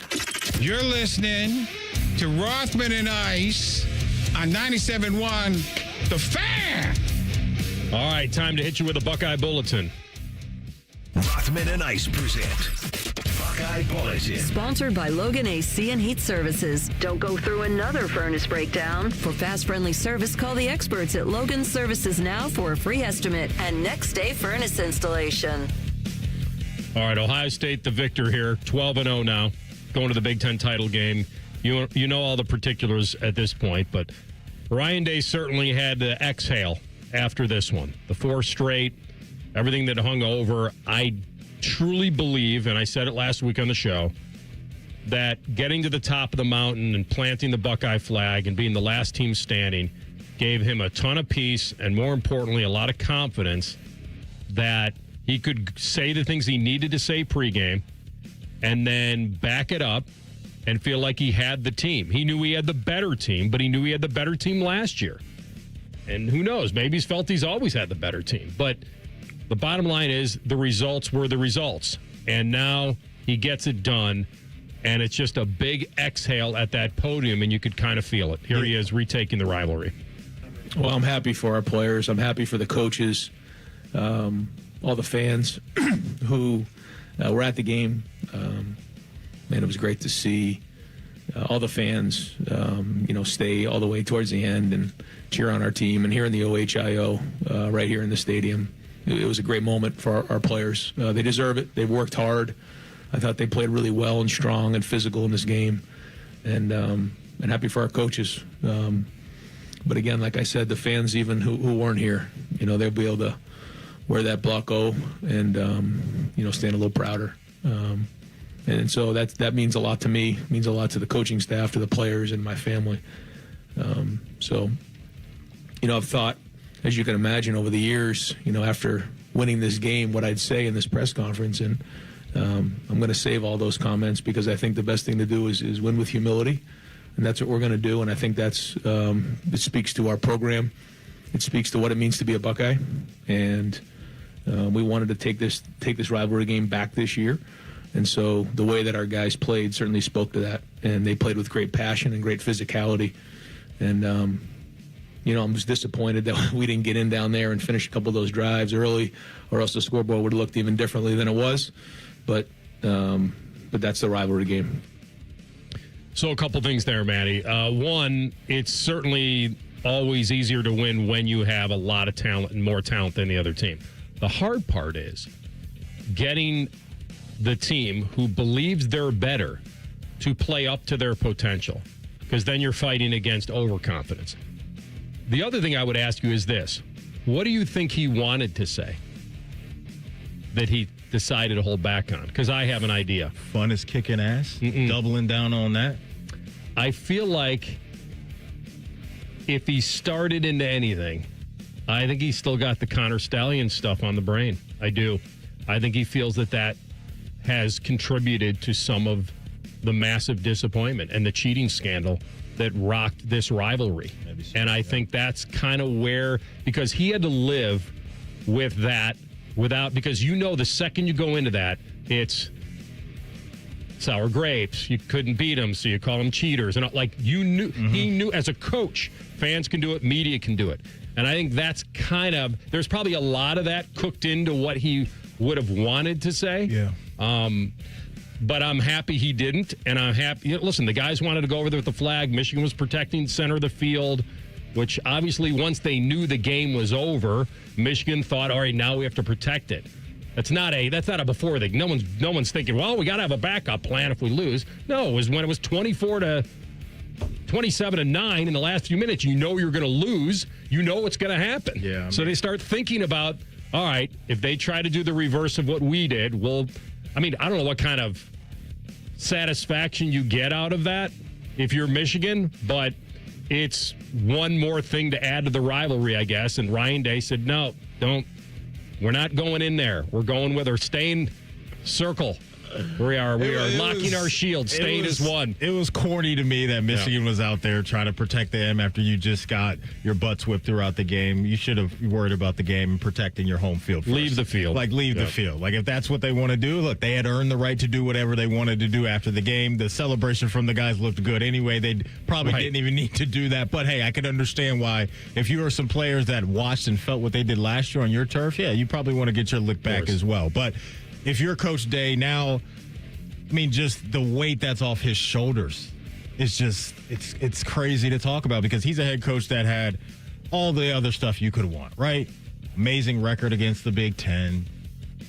You're listening to Rothman and Ice on 97.1 The Fan. All right, time to hit you with a Buckeye Bulletin. Rothman and Ice present Buckeye Bulletin. Sponsored by Logan AC and Heat Services. Don't go through another furnace breakdown. For fast, friendly service, call the experts at Logan Services now for a free estimate and next day furnace installation. All right, Ohio State, the victor here, 12-0 now, going to the Big Ten title game. You know all the particulars at this point, but Ryan Day certainly had to exhale after this one. The 4 straight, everything that hung over. I truly believe, and I said it last week on the show, that getting to the top of the mountain and planting the Buckeye flag and being the last team standing gave him a ton of peace and, more importantly, a lot of confidence that he could say the things he needed to say pregame and then back it up and feel like he had the team. He knew he had the better team, but he knew he had the better team last year. And who knows, maybe he's felt he's always had the better team. But the bottom line is the results were the results. And now he gets it done, and it's just a big exhale at that podium, and you could kind of feel it. Here he is retaking the rivalry. Well, I'm happy for our players. I'm happy for the coaches, all the fans who were at the game. Man, it was great to see all the fans, stay all the way towards the end and cheer on our team. And here in the OHIO, right here in the stadium, it was a great moment for our players. They deserve it. They've worked hard. I thought they played really well and strong and physical in this game. And happy for our coaches. But again, like I said, the fans even who weren't here, they'll be able to wear that block O and, stand a little prouder. And so that means a lot to me, means a lot to the coaching staff, to the players, and my family. I've thought, as you can imagine, over the years, after winning this game, what I'd say in this press conference. And I'm going to save all those comments because I think the best thing to do is win with humility. And that's what we're going to do. And I think it speaks to our program. It speaks to what it means to be a Buckeye. And we wanted to take this rivalry game back this year. And so the way that our guys played certainly spoke to that. And they played with great passion and great physicality. And, I was disappointed that we didn't get in down there and finish a couple of those drives early, or else the scoreboard would have looked even differently than it was. But that's the rivalry game. So a couple things there, Matty. One, it's certainly always easier to win when you have a lot of talent and more talent than the other team. The hard part is getting the team who believes they're better to play up to their potential, because then you're fighting against overconfidence. The other thing I would ask you is this. What do you think he wanted to say that he decided to hold back on? Because I have an idea. Fun is kicking ass? Doubling down on that? I feel like if he started into anything, I think he's still got the Connor Stallion stuff on the brain. I do. I think he feels that has contributed to some of the massive disappointment and the cheating scandal that rocked this rivalry. And I think that's kind of where, because he had to live with that because the second you go into that, it's sour grapes. You couldn't beat them, so you call them cheaters. And he knew as a coach, fans can do it, media can do it. And I think that's there's probably a lot of that cooked into what he would have wanted to say. Yeah. But I'm happy he didn't, and I'm happy. Listen, the guys wanted to go over there with the flag. Michigan was protecting the center of the field, which obviously once they knew the game was over, Michigan thought, all right, now we have to protect it. That's not a before thing. No one's thinking, well, we got to have a backup plan if we lose. No, it was when it was 27-9 in the last few minutes. You know you're going to lose. You know what's going to happen. Yeah. So they start thinking about, all right, if they try to do the reverse of what we did, I don't know what kind of satisfaction you get out of that if you're Michigan, but it's one more thing to add to the rivalry, I guess. And Ryan Day said, no, don't. We're not going in there. We're going with our staying circle. We are locking our shield, staying as one. It was corny to me that Michigan was out there trying to protect them after you just got your butts whipped throughout the game. You should have worried about the game and protecting your home field first. Leave the field. Leave the field. If that's what they want to do, look, they had earned the right to do whatever they wanted to do after the game. The celebration from the guys looked good anyway. They probably didn't even need to do that. But, hey, I could understand why. If you were some players that watched and felt what they did last year on your turf, you probably want to get your lick back as well. But if you're Coach Day now, just the weight that's off his shoulders, it's crazy to talk about because he's a head coach that had all the other stuff you could want, right? Amazing record against the Big Ten,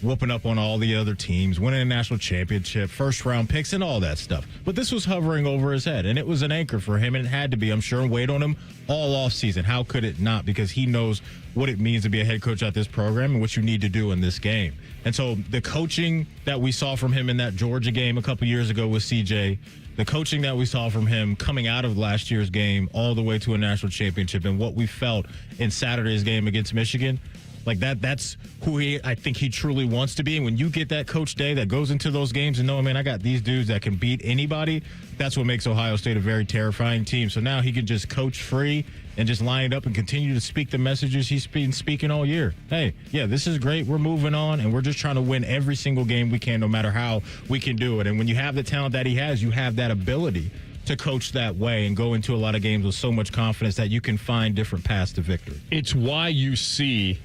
whooping up on all the other teams, winning a national championship, first-round picks, and all that stuff. But this was hovering over his head, and it was an anchor for him, and it had to be, I'm sure, and weighed on him all offseason. How could it not? Because he knows what it means to be a head coach at this program and what you need to do in this game. And so the coaching that we saw from him in that Georgia game a couple years ago with CJ, the coaching that we saw from him coming out of last year's game all the way to a national championship, and what we felt in Saturday's game against Michigan, that's who I think he truly wants to be. And when you get that Coach Day that goes into those games and know, man, I got these dudes that can beat anybody, that's what makes Ohio State a very terrifying team. So now he can just coach free and just line it up and continue to speak the messages he's been speaking all year. Hey, this is great. We're moving on, and we're just trying to win every single game we can, no matter how we can do it. And when you have the talent that he has, you have that ability to coach that way and go into a lot of games with so much confidence that you can find different paths to victory. It's why you see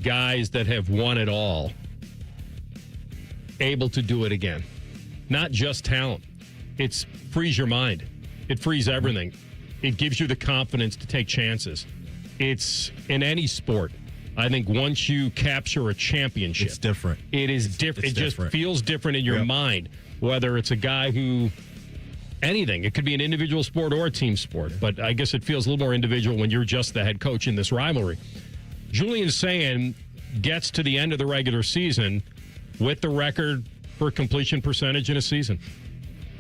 guys that have won it all able to do it again. Not just talent. It frees your mind. It frees everything. It gives you the confidence to take chances. It's in any sport. I think once you capture a championship, it's different. It is different. It just feels different in your mind, whether it's a guy who anything. It could be an individual sport or a team sport, but I guess it feels a little more individual when you're just the head coach in this rivalry. Julian Sayin gets to the end of the regular season with the record for completion percentage in a season.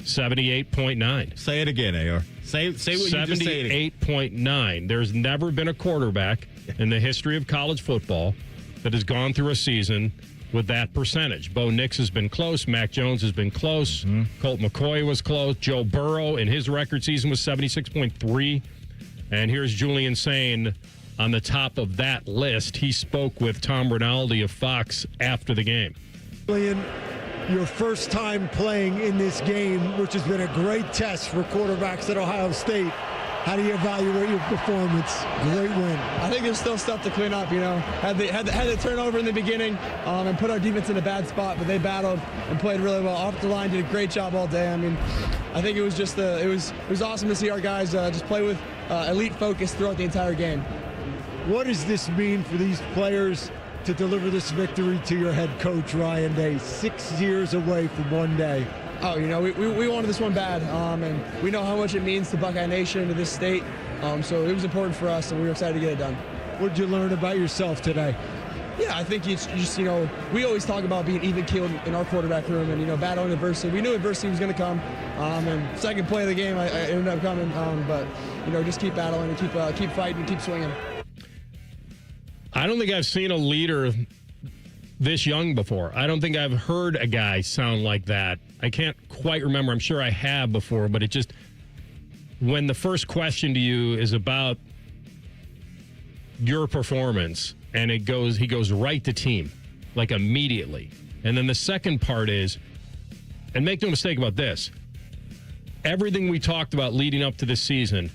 78.9. Say it again, AR. Say what you just said. 78.9. There's never been a quarterback in the history of college football that has gone through a season with that percentage. Bo Nix has been close. Mac Jones has been close. Colt McCoy was close. Joe Burrow in his record season was 76.3. And here's Julian Sayin on the top of that list. He spoke with Tom Rinaldi of Fox after the game. Julian, your first time playing in this game, which has been a great test for quarterbacks at Ohio State. How do you evaluate your performance? Great win. I think there's still stuff to clean up, Had the turnover in the beginning and put our defense in a bad spot, but they battled and played really well. Off the line, did a great job all day. I think it was just it was awesome to see our guys just play with elite focus throughout the entire game. What does this mean for these players to deliver this victory to your head coach, Ryan Day, 6 years away from one day? Oh, we wanted this one bad, and we know how much it means to Buckeye Nation, to this state, so it was important for us, and we were excited to get it done. What did you learn about yourself today? Yeah, I think it's just, we always talk about being even-keeled in our quarterback room and, battling adversity. We knew adversity was going to come, and second play of the game, I ended up coming, but, just keep battling and keep fighting and keep swinging. I don't think I've seen a leader this young before. I don't think I've heard a guy sound like that. I can't quite remember. I'm sure I have before, but when the first question to you is about your performance and he goes right to team, like immediately. And then the second part is, and make no mistake about this, everything we talked about leading up to this season,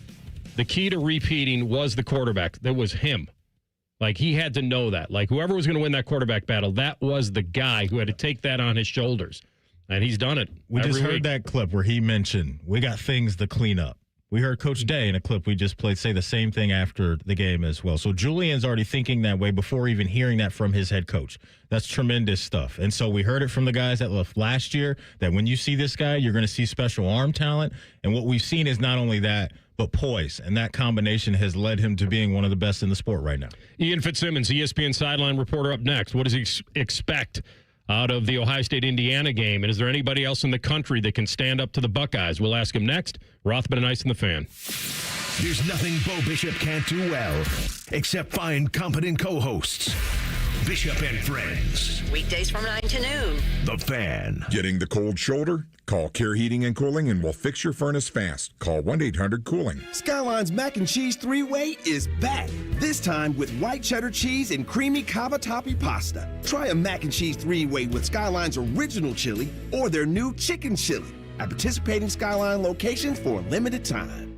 the key to repeating was the quarterback. That was him. Like, he had to know that. Like, whoever was going to win that quarterback battle, that was the guy who had to take that on his shoulders. And he's done it. We just heard week. that clip where he mentioned, we got things to clean up. We heard Coach Day in a clip we just played say the same thing after the game as well. So Julian's already thinking that way before even hearing that from his head coach. That's tremendous stuff. And so we heard it from the guys that left last year, that when you see this guy, you're going to see special arm talent. And what we've seen is not only that, but poise. And that combination has led him to being one of the best in the sport right now. Ian Fitzsimmons, ESPN sideline reporter, up next. What does he expect out of the Ohio State-Indiana game? And is there anybody else in the country that can stand up to the Buckeyes? We'll ask him next. Rothman and Ice and the Fan. There's nothing Bo Bishop can't do well, except find competent co-hosts. Bishop and Friends. Weekdays from 9 to noon. The Fan. Getting the cold shoulder? Call Care Heating and Cooling and we'll fix your furnace fast. Call 1-800-COOLING. Skyline's Mac and Cheese 3-Way is back. This time with white cheddar cheese and creamy cavatappi pasta. Try a Mac and Cheese 3-Way with Skyline's original chili or their new chicken chili at participating Skyline locations for a limited time.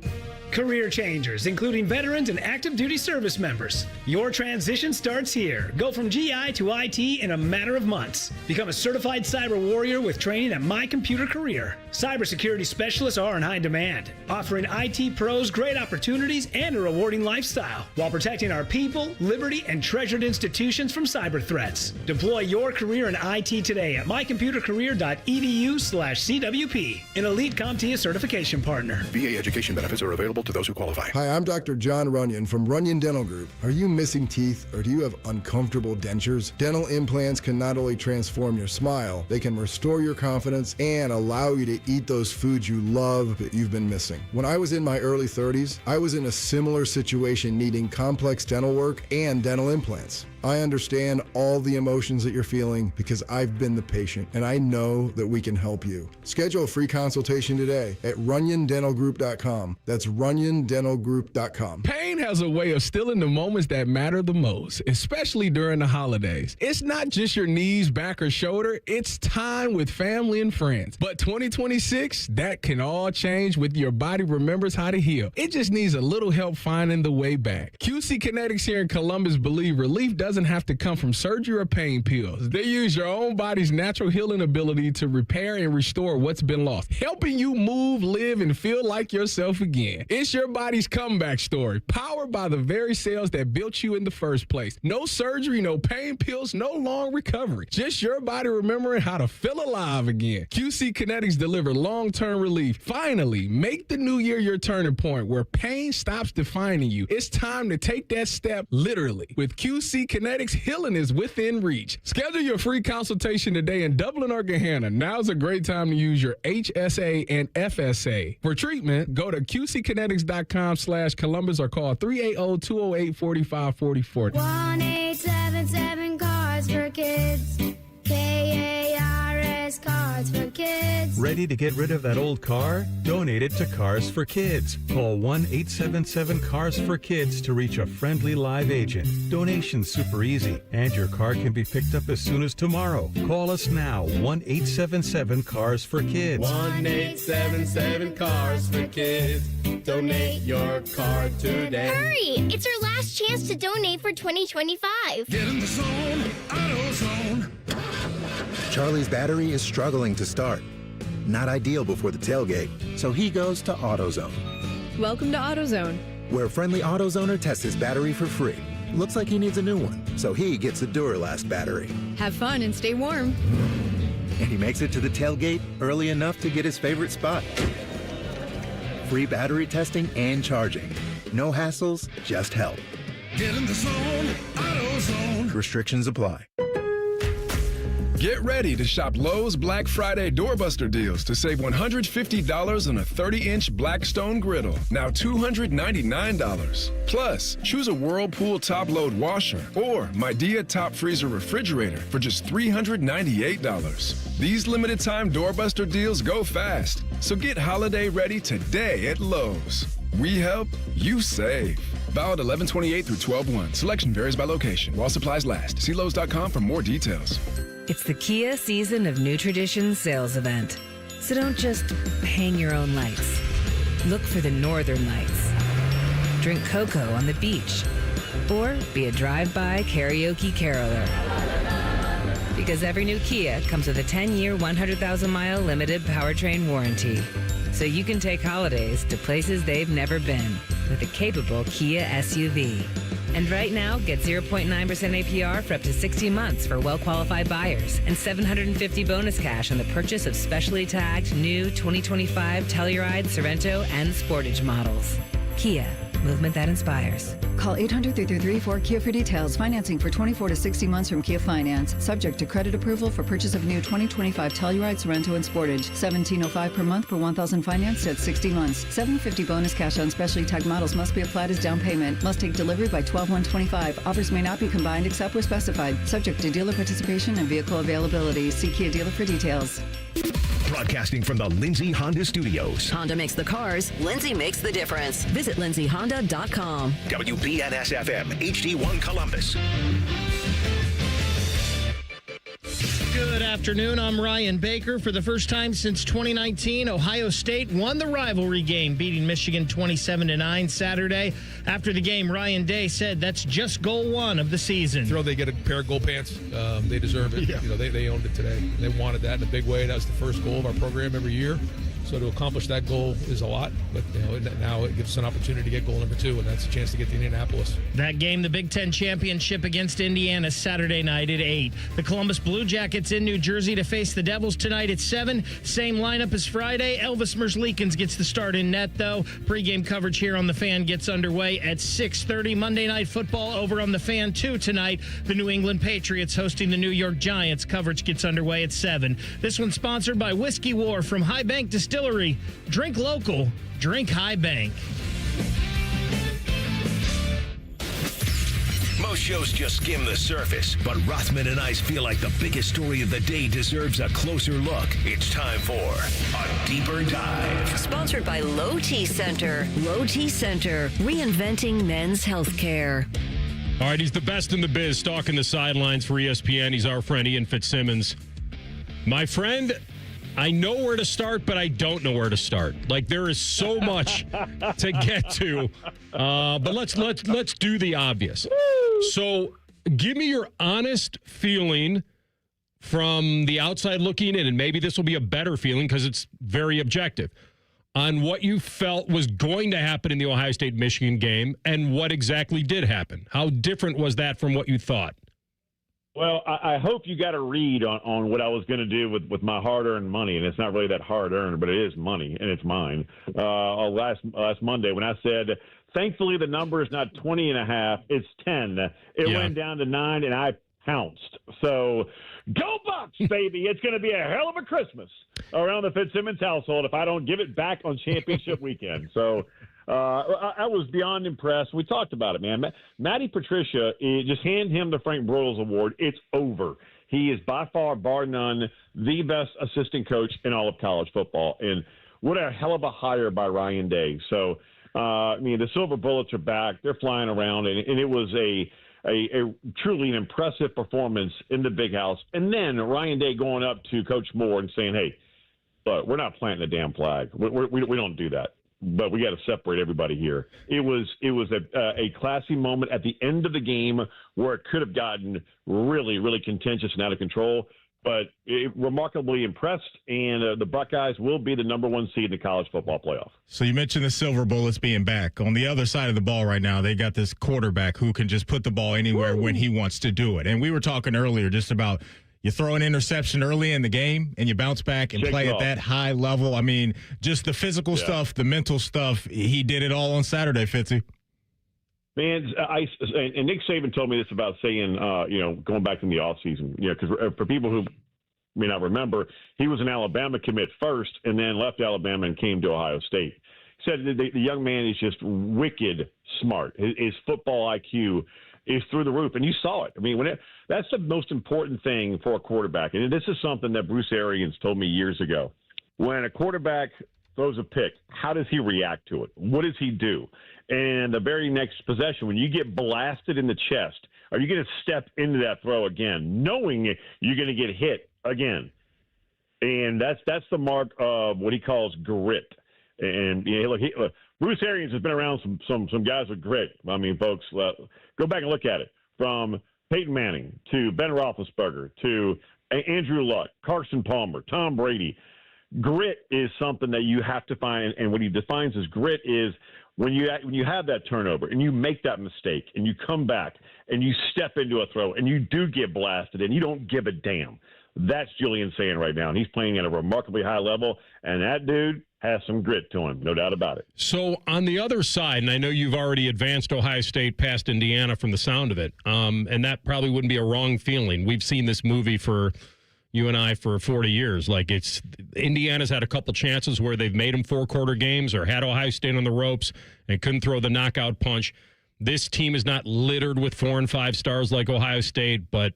Career changers, including veterans and active duty service members. Your transition starts here. Go from GI to IT in a matter of months. Become a certified cyber warrior with training at My Computer Career. Cybersecurity specialists are in high demand, offering IT pros great opportunities and a rewarding lifestyle while protecting our people, liberty, and treasured institutions from cyber threats. Deploy your career in IT today at mycomputercareer.edu/CWP, an elite CompTIA certification partner. VA education benefits are available to those who qualify. Hi, I'm Dr. John Runyon from Runyon Dental Group. Are you missing teeth or do you have uncomfortable dentures? Dental implants can not only transform your smile, they can restore your confidence and allow you to eat those foods you love that you've been missing. When I was in my early 30s, I was in a similar situation needing complex dental work and dental implants. I understand all the emotions that you're feeling because I've been the patient and I know that we can help you. Schedule a free consultation today at runyondentalgroup.com. That's runyondentalgroup.com. Pain has a way of stealing the moments that matter the most, especially during the holidays. It's not just your knees, back, or shoulder. It's time with family and friends. But 2026, that can all change with Your Body Remembers How to Heal. It just needs a little help finding the way back. QC Kinetics here in Columbus believe relief doesn't have to come from surgery or pain pills. They use your own body's natural healing ability to repair and restore what's been lost, helping you move, live, and feel like yourself again. It's your body's comeback story, powered by the very cells that built you in the first place. No surgery, no pain pills, no long recovery. Just your body remembering how to feel alive again. QC Kinetics deliver long-term relief. Finally, make the new year your turning point where pain stops defining you. It's time to take that step literally. With QC Kinetics, healing is within reach. Schedule your free consultation today in Dublin or Gahanna. Now's a great time to use your HSA and FSA. For treatment, go to qckinetics.com/Columbus or call 380-208-4544. 1-877 Cards for Kids. KARS Cards for Kids. Ready to get rid of that old car? Donate it to Cars for Kids. Call 1-877-CARS-FOR-KIDS to reach a friendly live agent. Donation's super easy, and your car can be picked up as soon as tomorrow. Call us now, 1-877-CARS-FOR-KIDS. 1-877-CARS-FOR-KIDS. Donate your car today. Hurry! It's our last chance to donate for 2025. Get in the zone, AutoZone. Charlie's battery is struggling to start. Not ideal before the tailgate, so he goes to AutoZone. Welcome to AutoZone, where a friendly AutoZoner tests his battery for free. Looks like he needs a new one, so he gets a Duralast battery. Have fun and stay warm. And he makes it to the tailgate early enough to get his favorite spot. Free battery testing and charging. No hassles, just help. Get in the zone, AutoZone. Restrictions apply. Get ready to shop Lowe's Black Friday doorbuster deals to save $150 on a 30-inch Blackstone griddle, now $299. Plus, choose a Whirlpool top-load washer or Midea top freezer refrigerator for just $398. These limited-time doorbuster deals go fast. So get holiday ready today at Lowe's. We help, you save. Valid 11/28 through 12/1. Selection varies by location. While supplies last. See Lowe's.com for more details. It's the Kia Season of New Traditions sales event. So don't just hang your own lights. Look for the northern lights. Drink cocoa on the beach. Or be a drive-by karaoke caroler. Because every new Kia comes with a 10-year, 100,000-mile limited powertrain warranty. So you can take holidays to places they've never been with a capable Kia SUV. And right now, get 0.9% APR for up to 60 months for well-qualified buyers and $750 bonus cash on the purchase of specially tagged new 2025 Telluride, Sorento, and Sportage models. Kia, movement that inspires. Call 800-333-4KIA for details. Financing for 24 to 60 months from Kia Finance. Subject to credit approval for purchase of new 2025 Telluride, Sorento, and Sportage. $1,705 per month per 1,000 financed at 60 months. $750 bonus cash on specially tagged models must be applied as down payment. Must take delivery by 12/1/25. Offers may not be combined except where specified. Subject to dealer participation and vehicle availability. See Kia dealer for details. Broadcasting from the Lindsay Honda Studios. Honda makes the cars. Lindsay makes the difference. Visit lindsayhonda.com. WBNS-FM, HD1 Columbus. Good afternoon. I'm Ryan Baker. For the first time since 2019, Ohio State won the rivalry game, beating Michigan 27-9 Saturday. After the game, Ryan Day said that's just goal one of the season. Thrilled they get a pair of goal pants. They deserve it. Yeah. They owned it today. They wanted that in a big way. That was the first goal of our program every year. So to accomplish that goal is a lot, but now it gives us an opportunity to get goal number 2, and that's a chance to get to Indianapolis. That game, the Big Ten Championship against Indiana, Saturday night at 8. The Columbus Blue Jackets in New Jersey to face the Devils tonight at 7. Same lineup as Friday. Elvis Merzlikins gets the start in net, though. Pre-game coverage here on The Fan gets underway at 6:30. Monday Night Football over on The Fan 2 tonight. The New England Patriots hosting the New York Giants. Coverage gets underway at 7. This one's sponsored by Whiskey War from High Bank Distillery. Drink local, drink High Bank. Most shows just skim the surface, but Rothman and I feel like the biggest story of the day deserves a closer look. It's time for a deeper dive. Sponsored by Low T Center. Low T Center, reinventing men's healthcare. All right, he's the best in the biz, stalking the sidelines for ESPN. He's our friend Ian Fitzsimmons. My friend, I know where to start, but I don't know where to start. Like, there is so much to get to. But let's do the obvious. So give me your honest feeling from the outside looking in, and maybe this will be a better feeling because it's very objective, on what you felt was going to happen in the Ohio State-Michigan game and what exactly did happen. How different was that from what you thought? Well, I hope you got a read on what I was going to do with my hard-earned money, and it's not really that hard-earned, but it is money, and it's mine. Last Monday when I said, thankfully the number is not 20.5, it's 10. It went down to 9, and I pounced. So go Bucks, baby! It's going to be a hell of a Christmas around the Fitzsimmons household if I don't give it back on championship weekend. So. I was beyond impressed. We talked about it, man. Matty Patricia, just hand him the Frank Broyles Award. It's over. He is by far, bar none, the best assistant coach in all of college football. And what a hell of a hire by Ryan Day. So, the Silver Bullets are back. They're flying around, and it was a truly an impressive performance in the big house. And then Ryan Day going up to Coach Moore and saying, hey, look, we're not planting a damn flag. We don't do that. But we got to separate everybody here. It was a classy moment at the end of the game where it could have gotten really, really contentious and out of control. But remarkably impressed, and the Buckeyes will be the number 1 seed in the college football playoff. So you mentioned the Silver Bullets being back. On the other side of the ball right now, they got this quarterback who can just put the ball anywhere when he wants to do it. And we were talking earlier just about you throw an interception early in the game and you bounce back and play at that high level. I mean, just the physical stuff, the mental stuff. He did it all on Saturday, Fitzy. Man, and Nick Saban told me this about saying, going back in the offseason, because for people who may not remember, he was an Alabama commit first and then left Alabama and came to Ohio State. He said the young man is just wicked smart. His football IQ is through the roof, and you saw it. I mean, that's the most important thing for a quarterback, and this is something that Bruce Arians told me years ago. when a quarterback throws a pick, how does he react to it? What does he do? And the very next possession, when you get blasted in the chest, are you going to step into that throw again, knowing you're going to get hit again? And that's the mark of what he calls grit. And look, Bruce Arians has been around some guys with grit. I mean, folks, go back and look at it. From Peyton Manning to Ben Roethlisberger to Andrew Luck, Carson Palmer, Tom Brady. Grit is something that you have to find, and what he defines as grit is when you have that turnover and you make that mistake and you come back and you step into a throw and you do get blasted and you don't give a damn. That's Julian saying right now, and he's playing at a remarkably high level, and that dude has some grit to him, no doubt about it. So on the other side, and I know you've already advanced Ohio State past Indiana from the sound of it, and that probably wouldn't be a wrong feeling. We've seen this movie for you and I for 40 years. Like, it's Indiana's had a couple chances where they've made them 4-quarter games or had Ohio State on the ropes and couldn't throw the knockout punch. This team is not littered with 4 and 5 stars like Ohio State, but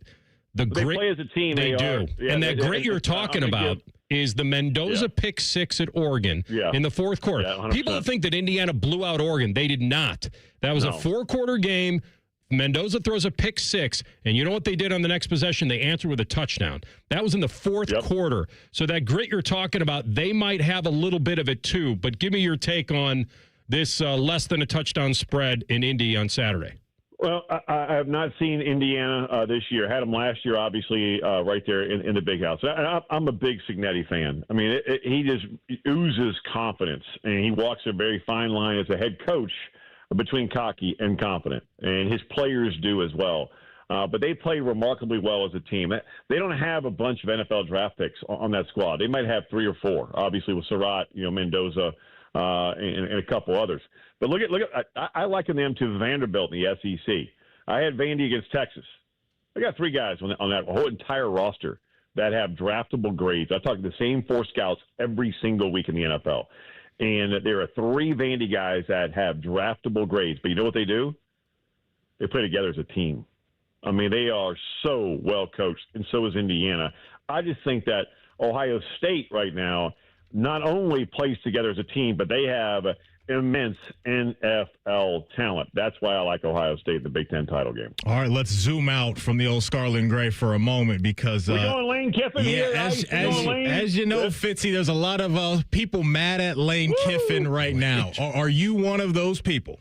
the grit they play as a team. They do. Yeah, and that grit you're talking about is the Mendoza pick 6 at Oregon in the fourth quarter. Yeah, people think that Indiana blew out Oregon. They did not. That was a 4-quarter game. Mendoza throws a pick 6, and you know what they did on the next possession? They answered with a touchdown. That was in the fourth quarter. So that grit you're talking about, they might have a little bit of it too. But give me your take on this less than a touchdown spread in Indy on Saturday. Well, I have not seen Indiana this year. Had them last year, obviously, right there in the big house. I'm a big Cignetti fan. I mean, he just oozes confidence, and he walks a very fine line as a head coach between cocky and confident, and his players do as well. But they play remarkably well as a team. They don't have a bunch of NFL draft picks on that squad. They might have 3 or 4, obviously with Surratt, Mendoza, and a couple others. But look at I liken them to Vanderbilt in the SEC. I had Vandy against Texas. I got 3 guys on that whole entire roster that have draftable grades. I talk to the same 4 scouts every single week in the NFL. And there are 3 Vandy guys that have draftable grades. But you know what they do? They play together as a team. I mean, they are so well coached, and so is Indiana. I just think that Ohio State right now not only plays together as a team, but they have immense NFL talent. That's why I like Ohio State in the Big Ten title game. All right, let's zoom out from the old Scarlet and Gray for a moment because we're going Lane Kiffin here. As you know, Fitzy, there's a lot of people mad at Lane Kiffin right now. Are you one of those people?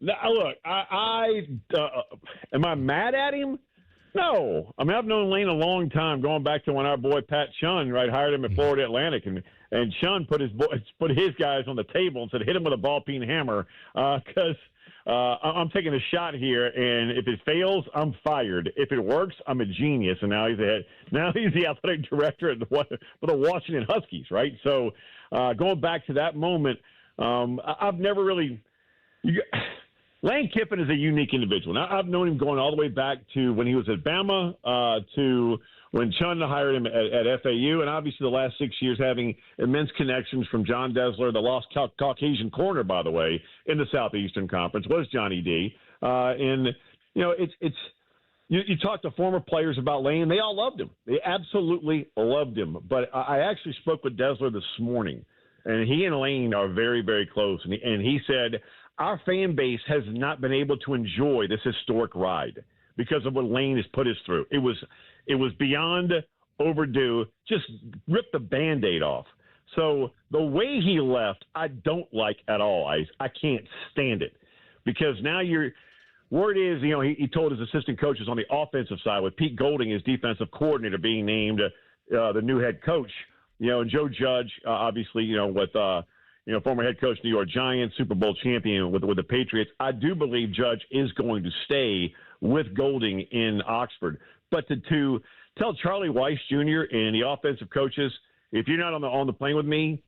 Now, look, am I mad at him? No. I mean, I've known Lane a long time, going back to when our boy Pat Chun hired him at Florida Atlantic, and Chun put his guys on the table and said, hit him with a ball-peen hammer because I'm taking a shot here, and if it fails, I'm fired. If it works, I'm a genius. And now he's the athletic director for the Washington Huskies, right? So going back to that moment, I've never really Lane Kiffin is a unique individual. Now, I've known him going all the way back to when he was at Bama, to when Chun hired him at FAU, and obviously the last 6 years having immense connections from John Desler, the lost Caucasian corner, by the way, in the Southeastern Conference, was Johnny D. And, you talk to former players about Lane, they all loved him. They absolutely loved him. But I actually spoke with Desler this morning, and he and Lane are very, very close. And he said, our fan base has not been able to enjoy this historic ride because of what Lane has put us through. It was beyond overdue. Just rip the Band-Aid off. So the way he left, I don't like at all, Ice. I can't stand it because now word is, he told his assistant coaches on the offensive side with Pete Golding, his defensive coordinator, being named the new head coach, and Joe Judge, obviously, with former head coach, New York Giants, Super Bowl champion with the Patriots. I do believe Judge is going to stay with Golding in Oxford. But to tell Charlie Weiss Jr. and the offensive coaches, if you're not on the plane with me,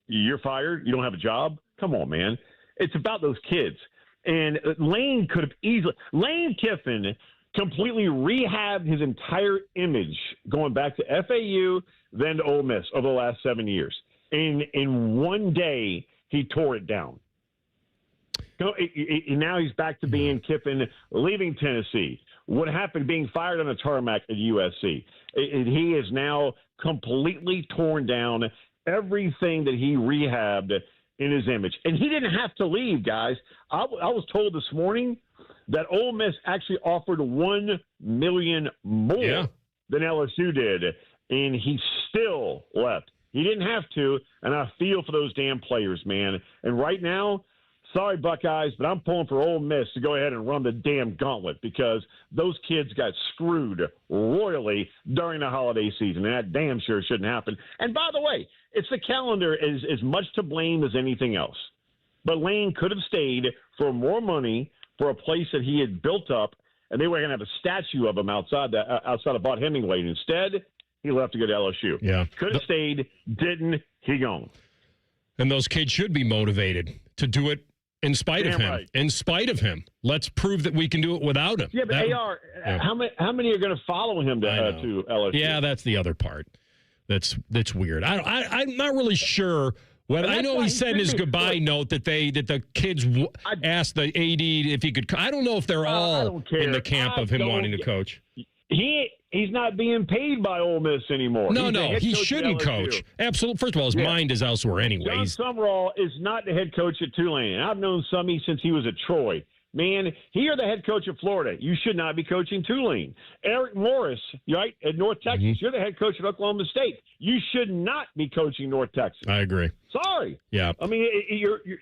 you're fired. You don't have a job. Come on, man. It's about those kids. And Lane Kiffin completely rehabbed his entire image going back to FAU, then to Ole Miss over the last 7 years. In one day, he tore it down. So now he's back to being Kiffin, leaving Tennessee, what happened being fired on a tarmac at USC. He is now completely torn down everything that he rehabbed in his image. And he didn't have to leave, guys. I was told this morning that Ole Miss actually offered $1 million more than LSU did, and he still left. He didn't have to, and I feel for those damn players, man. And right now, sorry, Buckeyes, but I'm pulling for Ole Miss to go ahead and run the damn gauntlet because those kids got screwed royally during the holiday season, and that damn sure shouldn't happen. And by the way, it's the calendar is as much to blame as anything else. But Lane could have stayed for more money for a place that he had built up, and they were going to have a statue of him outside of Bud Hemingway. And instead, he left to go to LSU. Yeah. Could have stayed, didn't, he gone. And those kids should be motivated to do it in spite of him. Right. In spite of him. Let's prove that we can do it without him. Yeah, but AR, how many are going to follow him to LSU? Yeah, that's the other part. That's weird. I'm not really sure. Well, I know he said in his goodbye note that the kids asked the AD if he could. I don't know if they're all in the camp of him wanting to coach. He's not being paid by Ole Miss anymore. No, he shouldn't coach. Absolutely. First of all, his mind is elsewhere anyway. John Sumrall is not the head coach at Tulane. And I've known Summy since he was at Troy. Man, you're the head coach of Florida. You should not be coaching Tulane. Eric Morris, right, at North Texas, you're the head coach at Oklahoma State. You should not be coaching North Texas. I agree. Sorry. Yeah. I mean,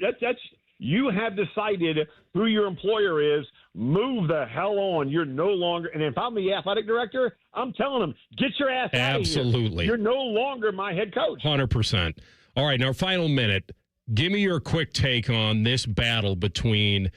that's you have decided who your employer is. Move the hell on. You're no longer, and if I'm the athletic director, I'm telling them, get your ass out of here. Absolutely. You're no longer my head coach. 100%. All right, in our final minute, give me your quick take on this battle between,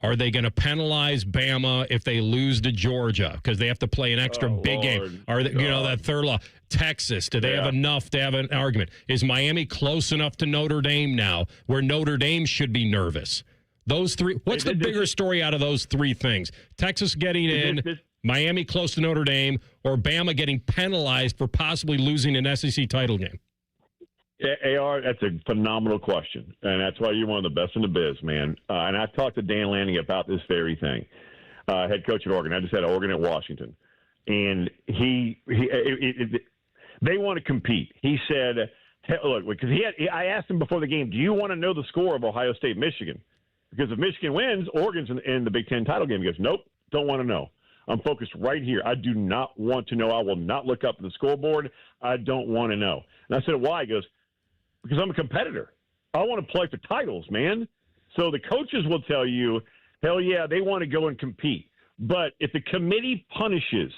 are they going to penalize Bama if they lose to Georgia because they have to play an extra big game? Are they, that third law? Texas, do they have enough to have an argument? Is Miami close enough to Notre Dame now where Notre Dame should be nervous? Those three. What's the bigger story out of those three things? Texas getting in, Miami close to Notre Dame, or Bama getting penalized for possibly losing an SEC title game? AR, that's a phenomenal question, and that's why you're one of the best in the biz, man. And I talked to Dan Lanning about this very thing, head coach at Oregon. I just had Oregon at Washington, and they want to compete. He said, "Look, because I asked him before the game, do you want to know the score of Ohio State, Michigan? Because if Michigan wins, Oregon's in the Big Ten title game." He goes, "Nope, don't want to know. I'm focused right here. I do not want to know. I will not look up at the scoreboard. I don't want to know." And I said, "Why?" He goes, "Because I'm a competitor. I want to play for titles, man." So the coaches will tell you, hell yeah, they want to go and compete. But if the committee punishes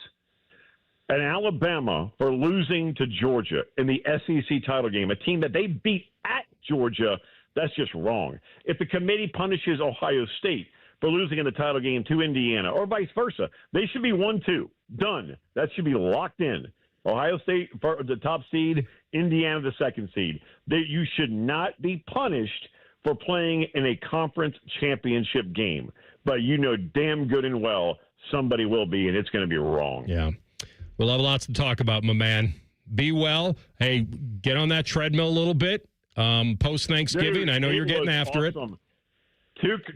an Alabama for losing to Georgia in the SEC title game, a team that they beat at Georgia, that's just wrong. If the committee punishes Ohio State for losing in the title game to Indiana, or vice versa, they should be 1-2. Done. That should be locked in. Ohio State, for the top seed, Indiana, the second seed. You should not be punished for playing in a conference championship game. But you know damn good and well somebody will be, and it's going to be wrong. Yeah. We'll have lots to talk about, my man. Be well. Hey, get on that treadmill a little bit. Post-Thanksgiving, Dude, I know you're getting after it.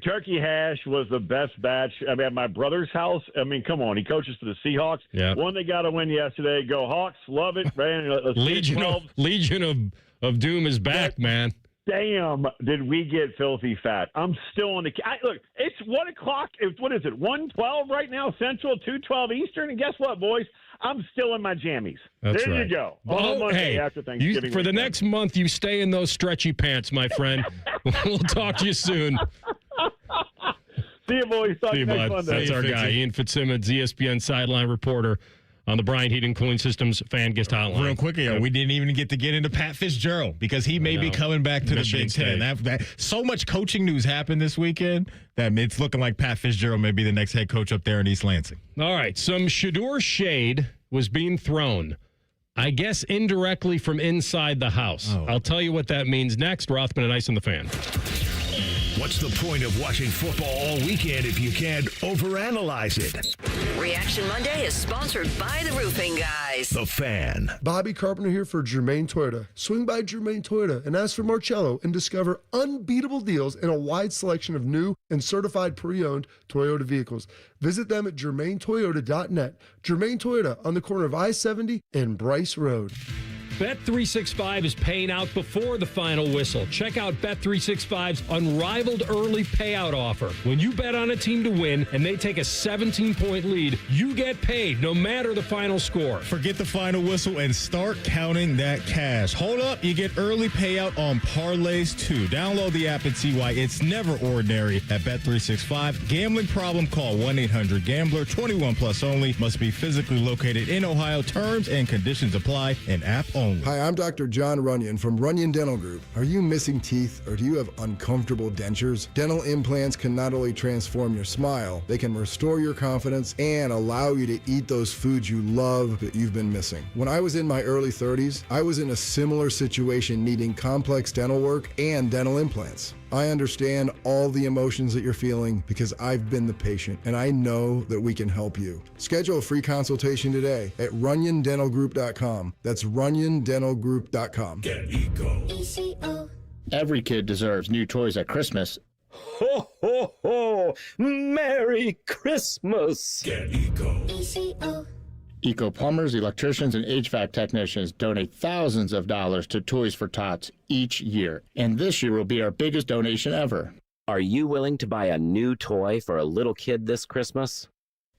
Turkey hash was the best batch. I mean, at my brother's house, I mean, come on. He coaches for the Seahawks. Yeah. One, they got to win yesterday. Go Hawks. Love it, man. Legion of Doom is back, man. Damn, did we get filthy fat. I'm still on the – look, it's 1 o'clock. What is it, 1:12 right now, Central, 2:12 Eastern? And guess what, boys? I'm still in my jammies. That's there right. you go. On Monday after Thanksgiving. For the next month, you stay in those stretchy pants, my friend. We'll talk to you soon. See you, boys. Talk See you, next bud. Monday. That's our guy, Ian Fitzsimmons, ESPN sideline reporter on the Bryant Heating Cooling Systems fan guest hotline. Real quickly, we didn't even get to get into Pat Fitzgerald because he may be coming back to Michigan the Big Ten. That so much coaching news happened this weekend that it's looking like Pat Fitzgerald may be the next head coach up there in East Lansing. All right, some Shedeur shade was being thrown, I guess indirectly from inside the house. I'll tell you what that means next. Rothman and Ice on the Fan. What's the point of watching football all weekend if you can't overanalyze it? Reaction Monday is sponsored by the Roofing Guys. The Fan. Bobby Carpenter here for Germain Toyota. Swing by Germain Toyota and ask for Marcello and discover unbeatable deals and a wide selection of new and certified pre-owned Toyota vehicles. Visit them at germaintoyota.net. Germain Toyota on the corner of I-70 and Bryce Road. Bet365 is paying out before the final whistle. Check out Bet365's unrivaled early payout offer. When you bet on a team to win and they take a 17-point lead, you get paid no matter the final score. Forget the final whistle and start counting that cash. Hold up, you get early payout on parlays too. Download the app and see why it's never ordinary at Bet365. Gambling problem? Call 1-800-GAMBLER. 21 plus only. Must be physically located in Ohio. Terms and conditions apply. An app only. Hi, I'm Dr. John Runyon from Runyon Dental Group. Are you missing teeth or do you have uncomfortable dentures? Dental implants can not only transform your smile, they can restore your confidence and allow you to eat those foods you love that you've been missing. When I was in my early 30s, I was in a similar situation needing complex dental work and dental implants. I understand all the emotions that you're feeling because I've been the patient and I know that we can help you. Schedule a free consultation today at runyondentalgroup.com. That's runyondentalgroup.com. Get Eco. ECO. Every kid deserves new toys at Christmas. Ho, ho, ho! Merry Christmas! Get Eco. ECO. Eco plumbers, electricians, and HVAC technicians donate thousands of dollars to Toys for Tots each year. And this year will be our biggest donation ever. Are you willing to buy a new toy for a little kid this Christmas?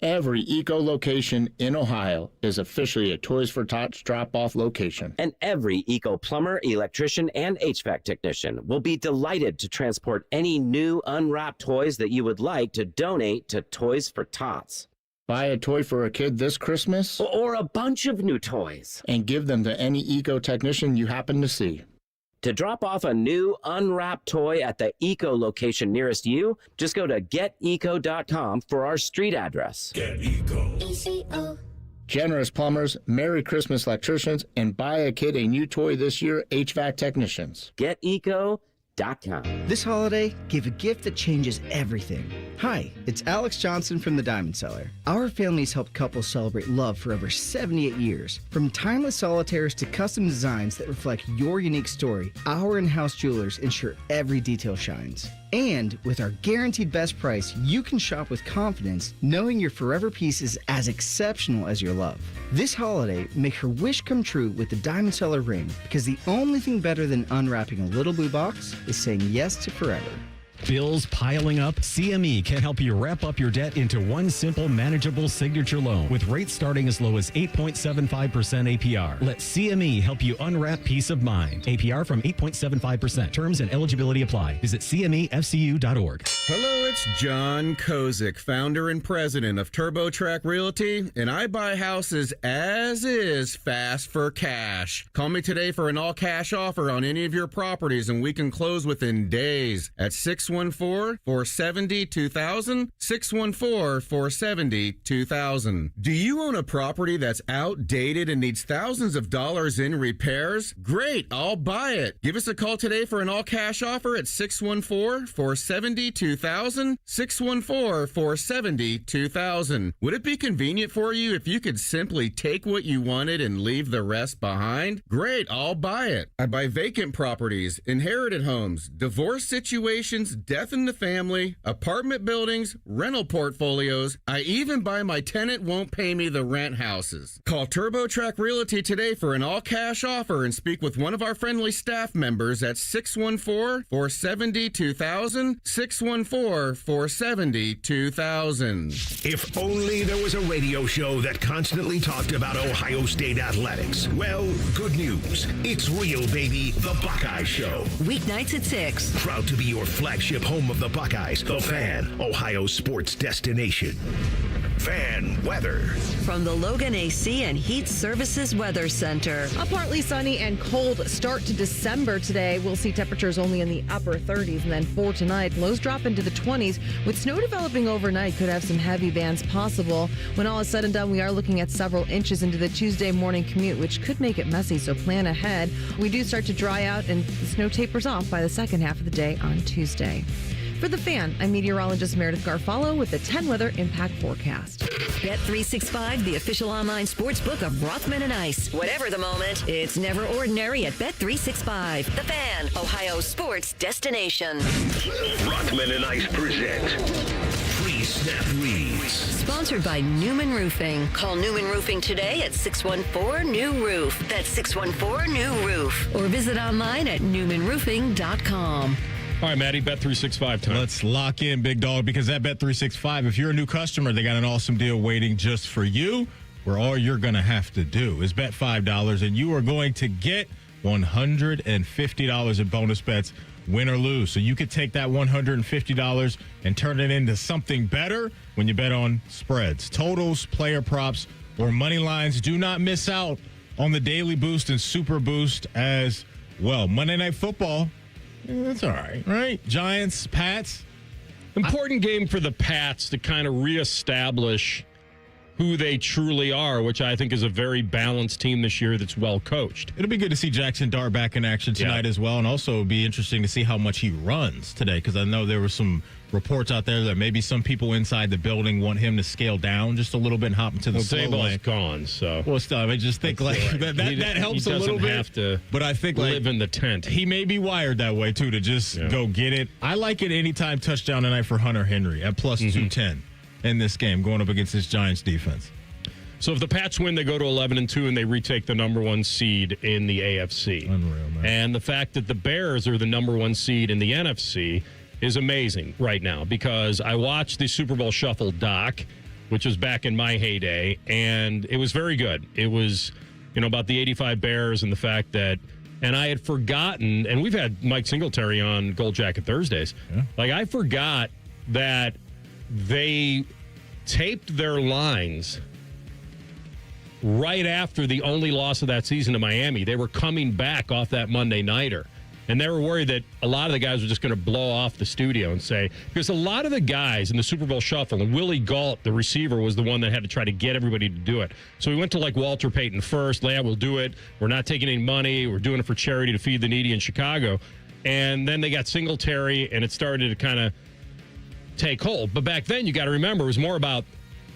Every Eco location in Ohio is officially a Toys for Tots drop-off location. And every Eco plumber, electrician, and HVAC technician will be delighted to transport any new unwrapped toys that you would like to donate to Toys for Tots. Buy a toy for a kid this Christmas? Or a bunch of new toys. And give them to any Eco technician you happen to see. To drop off a new unwrapped toy at the Eco location nearest you, just go to geteco.com for our street address. Get Eco. ECO. Generous plumbers, Merry Christmas electricians, and buy a kid a new toy this year, HVAC technicians. GetEco.com. This holiday, give a gift that changes everything. Hi, it's Alex Johnson from the Diamond Cellar. Our family's helped couples celebrate love for over 78 years. From timeless solitaires to custom designs that reflect your unique story, our in-house jewelers ensure every detail shines. And with our guaranteed best price, you can shop with confidence, knowing your forever piece is as exceptional as your love. This holiday, make her wish come true with the Diamond Cellar ring, because the only thing better than unwrapping a little blue box is saying yes to forever. Bills piling up? CME can help you wrap up your debt into one simple, manageable signature loan with rates starting as low as 8.75% APR. Let CME help you unwrap peace of mind. APR from 8.75%. Terms and eligibility apply. Visit CMEFCU.org. Hello, it's John Kozik, founder and president of TurboTrack Realty, and I buy houses as is, fast for cash. Call me today for an all-cash offer on any of your properties, and we can close within days at 614-470-2000, 614-470-2000. Do you own a property that's outdated and needs thousands of dollars in repairs? Great, I'll buy it. Give us a call today for an all-cash offer at 614-470-2000, 614-470-2000. Would it be convenient for you if you could simply take what you wanted and leave the rest behind? Great, I'll buy it. I buy vacant properties, inherited homes, divorce situations, death in the family, apartment buildings, rental portfolios. I even buy my tenant won't pay me the rent houses. Call TurboTrack Realty today for an all-cash offer and speak with one of our friendly staff members at 614-470-2000, 614-470-2000. If only there was a radio show that constantly talked about Ohio State athletics. Well, good news. It's real, baby. The Buckeye Show. Weeknights at 6. Proud to be your flagship home of the Buckeyes, The Fan, Ohio's sports destination. Fan weather. From the Logan AC and Heat Services Weather Center. A partly sunny and cold start to December today. We'll see temperatures only in the upper 30s, and then for tonight, lows drop into the 20s. With snow developing overnight, could have some heavy bands possible. When all is said and done, we are looking at several inches into the Tuesday morning commute, which could make it messy, so plan ahead. We do start to dry out, and the snow tapers off by the second half of the day on Tuesday. For The Fan, I'm meteorologist Meredith Garfalo with the 10 Weather Impact Forecast. Bet365, the official online sports book of Rothman and Ice. Whatever the moment, it's never ordinary at Bet365. The Fan, Ohio's sports destination. Rothman and Ice present Pre-Snap Reads. Sponsored by Newman Roofing. Call Newman Roofing today at 614-NEW-ROOF. That's 614-NEW-ROOF. Or visit online at newmanroofing.com. All right, Maddie, Bet365 time. Let's lock in, big dog, because at Bet365, if you're a new customer, they got an awesome deal waiting just for you, where all you're going to have to do is bet $5, and you are going to get $150 in bonus bets, win or lose. So you could take that $150 and turn it into something better when you bet on spreads, totals, player props, or money lines. Do not miss out on the Daily Boost and Super Boost as well. Monday Night Football. That's all right, right? Giants, Pats. Important game for the Pats to kind of reestablish who they truly are, which I think is a very balanced team this year that's well coached. It'll be good to see Jackson Dart back in action tonight as well, and also it'll be interesting to see how much he runs today, because I know there were some reports out there that maybe some people inside the building want him to scale down just a little bit and hop into the slow lane. Gone, so. Well, still, I just think like that helps a little bit. He doesn't have to but I think live in the tent. He may be wired that way, too, to just go get it. I like it anytime touchdown tonight for Hunter Henry at plus 210 in this game, going up against this Giants defense. So if the Pats win, they go to 11-2, and they retake the number one seed in the AFC. Unreal, man. And the fact that the Bears are the number one seed in the NFC is amazing right now, because I watched the Super Bowl Shuffle doc, which was back in my heyday, and it was very good. It was, about the 85 Bears and the fact that, and I had forgotten, and we've had Mike Singletary on Gold Jacket Thursdays. Yeah. Like, I forgot that they taped their lines right after the only loss of that season to Miami. They were coming back off that Monday nighter. And they were worried that a lot of the guys were just going to blow off the studio and say, because a lot of the guys in the Super Bowl Shuffle, and Willie Gault, the receiver, was the one that had to try to get everybody to do it. So we went to like Walter Payton first. Yeah, we'll do it. We're not taking any money. We're doing it for charity to feed the needy in Chicago. And then they got Singletary, and it started to kind of take hold. But back then, you got to remember, it was more about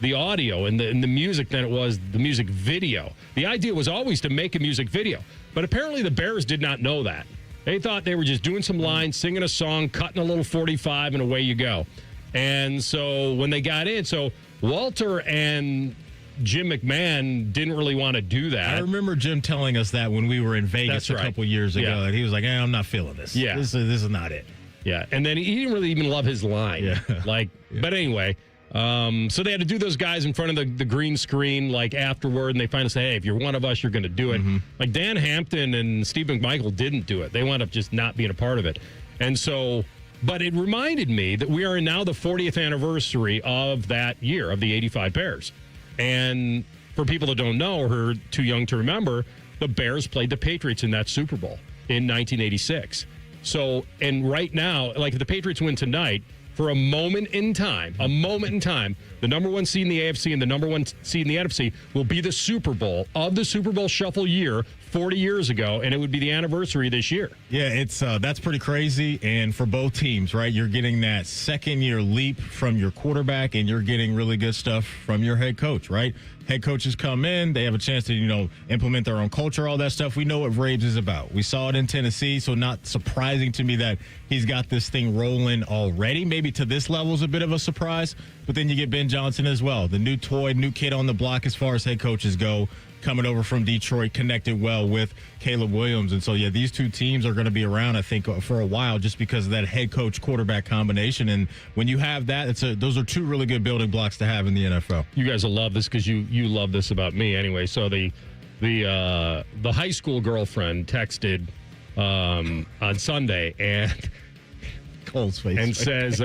the audio and the music than it was the music video. The idea was always to make a music video. But apparently the Bears did not know that. They thought they were just doing some lines, singing a song, cutting a little 45, and away you go. And so when they got in, so Walter and Jim McMahon didn't really want to do that. I remember Jim telling us that when we were in Vegas a couple years ago. Yeah. And he was like, I'm not feeling this. Yeah. This is not it. Yeah. And then he didn't really even love his line. Yeah. But anyway, so they had to do those guys in front of the green screen, like afterward, and they finally say, hey, if you're one of us, you're going to do it. Mm-hmm. Like Dan Hampton and Steve McMichael didn't do it. They wound up just not being a part of it. And so, but it reminded me that we are now the 40th anniversary of that year, of the 85 Bears. And for people that don't know or are too young to remember, the Bears played the Patriots in that Super Bowl in 1986. So, and right now, like if the Patriots win tonight, for a moment in time, the number one seed in the AFC and the number one seed in the NFC will be the Super Bowl of the Super Bowl Shuffle year 40 years ago, and it would be the anniversary this year. Yeah, it's that's pretty crazy, and for both teams, right? You're getting that second-year leap from your quarterback, and you're getting really good stuff from your head coach, right? Head coaches come in, they have a chance to, implement their own culture, all that stuff. We know what Vrabes is about. We saw it in Tennessee, so not surprising to me that he's got this thing rolling already. Maybe to this level is a bit of a surprise, but then you get Ben Johnson as well, the new toy, new kid on the block as far as head coaches go, coming over from Detroit, connected well with Caleb Williams. And so, yeah, these two teams are going to be around, I think, for a while just because of that head coach quarterback combination. And when you have that, those are two really good building blocks to have in the NFL. You guys will love this because you love this about me anyway. So the high school girlfriend texted on Sunday and Cole's face and says,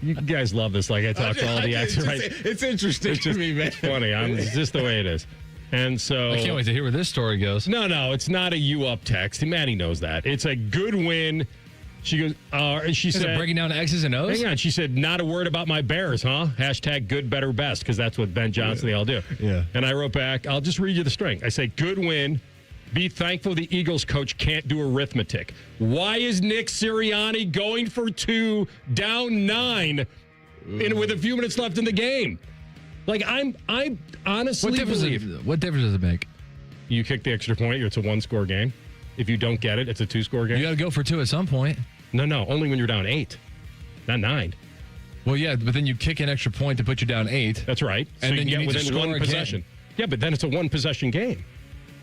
you guys love this. Like I talk to all the actors. Right? It's interesting to me, man. It's funny. It's just the way it is. And so I can't wait to hear where this story goes. No, it's not a you up text. Maddie knows that. It's a good win. She goes, she Is said, it breaking down X's and O's? Hang on. She said, not a word about my Bears, huh? # good, better, best, because that's what Ben Johnson, they all do. Yeah. And I wrote back, I'll just read you the string. I say, good win, Be thankful the Eagles coach can't do arithmetic. Why is Nick Sirianni going for 2, down 9, with a few minutes left in the game? Like, I honestly believe. What difference does it make? You kick the extra point, it's a 1-score game. If you don't get it, it's a 2-score game. You got to go for 2 at some point. No, only when you're down 8, not 9. Well, yeah, but then you kick an extra point to put you down 8. That's right. And so then you you get need to within score one possession. again. Yeah, but then it's a 1-possession game.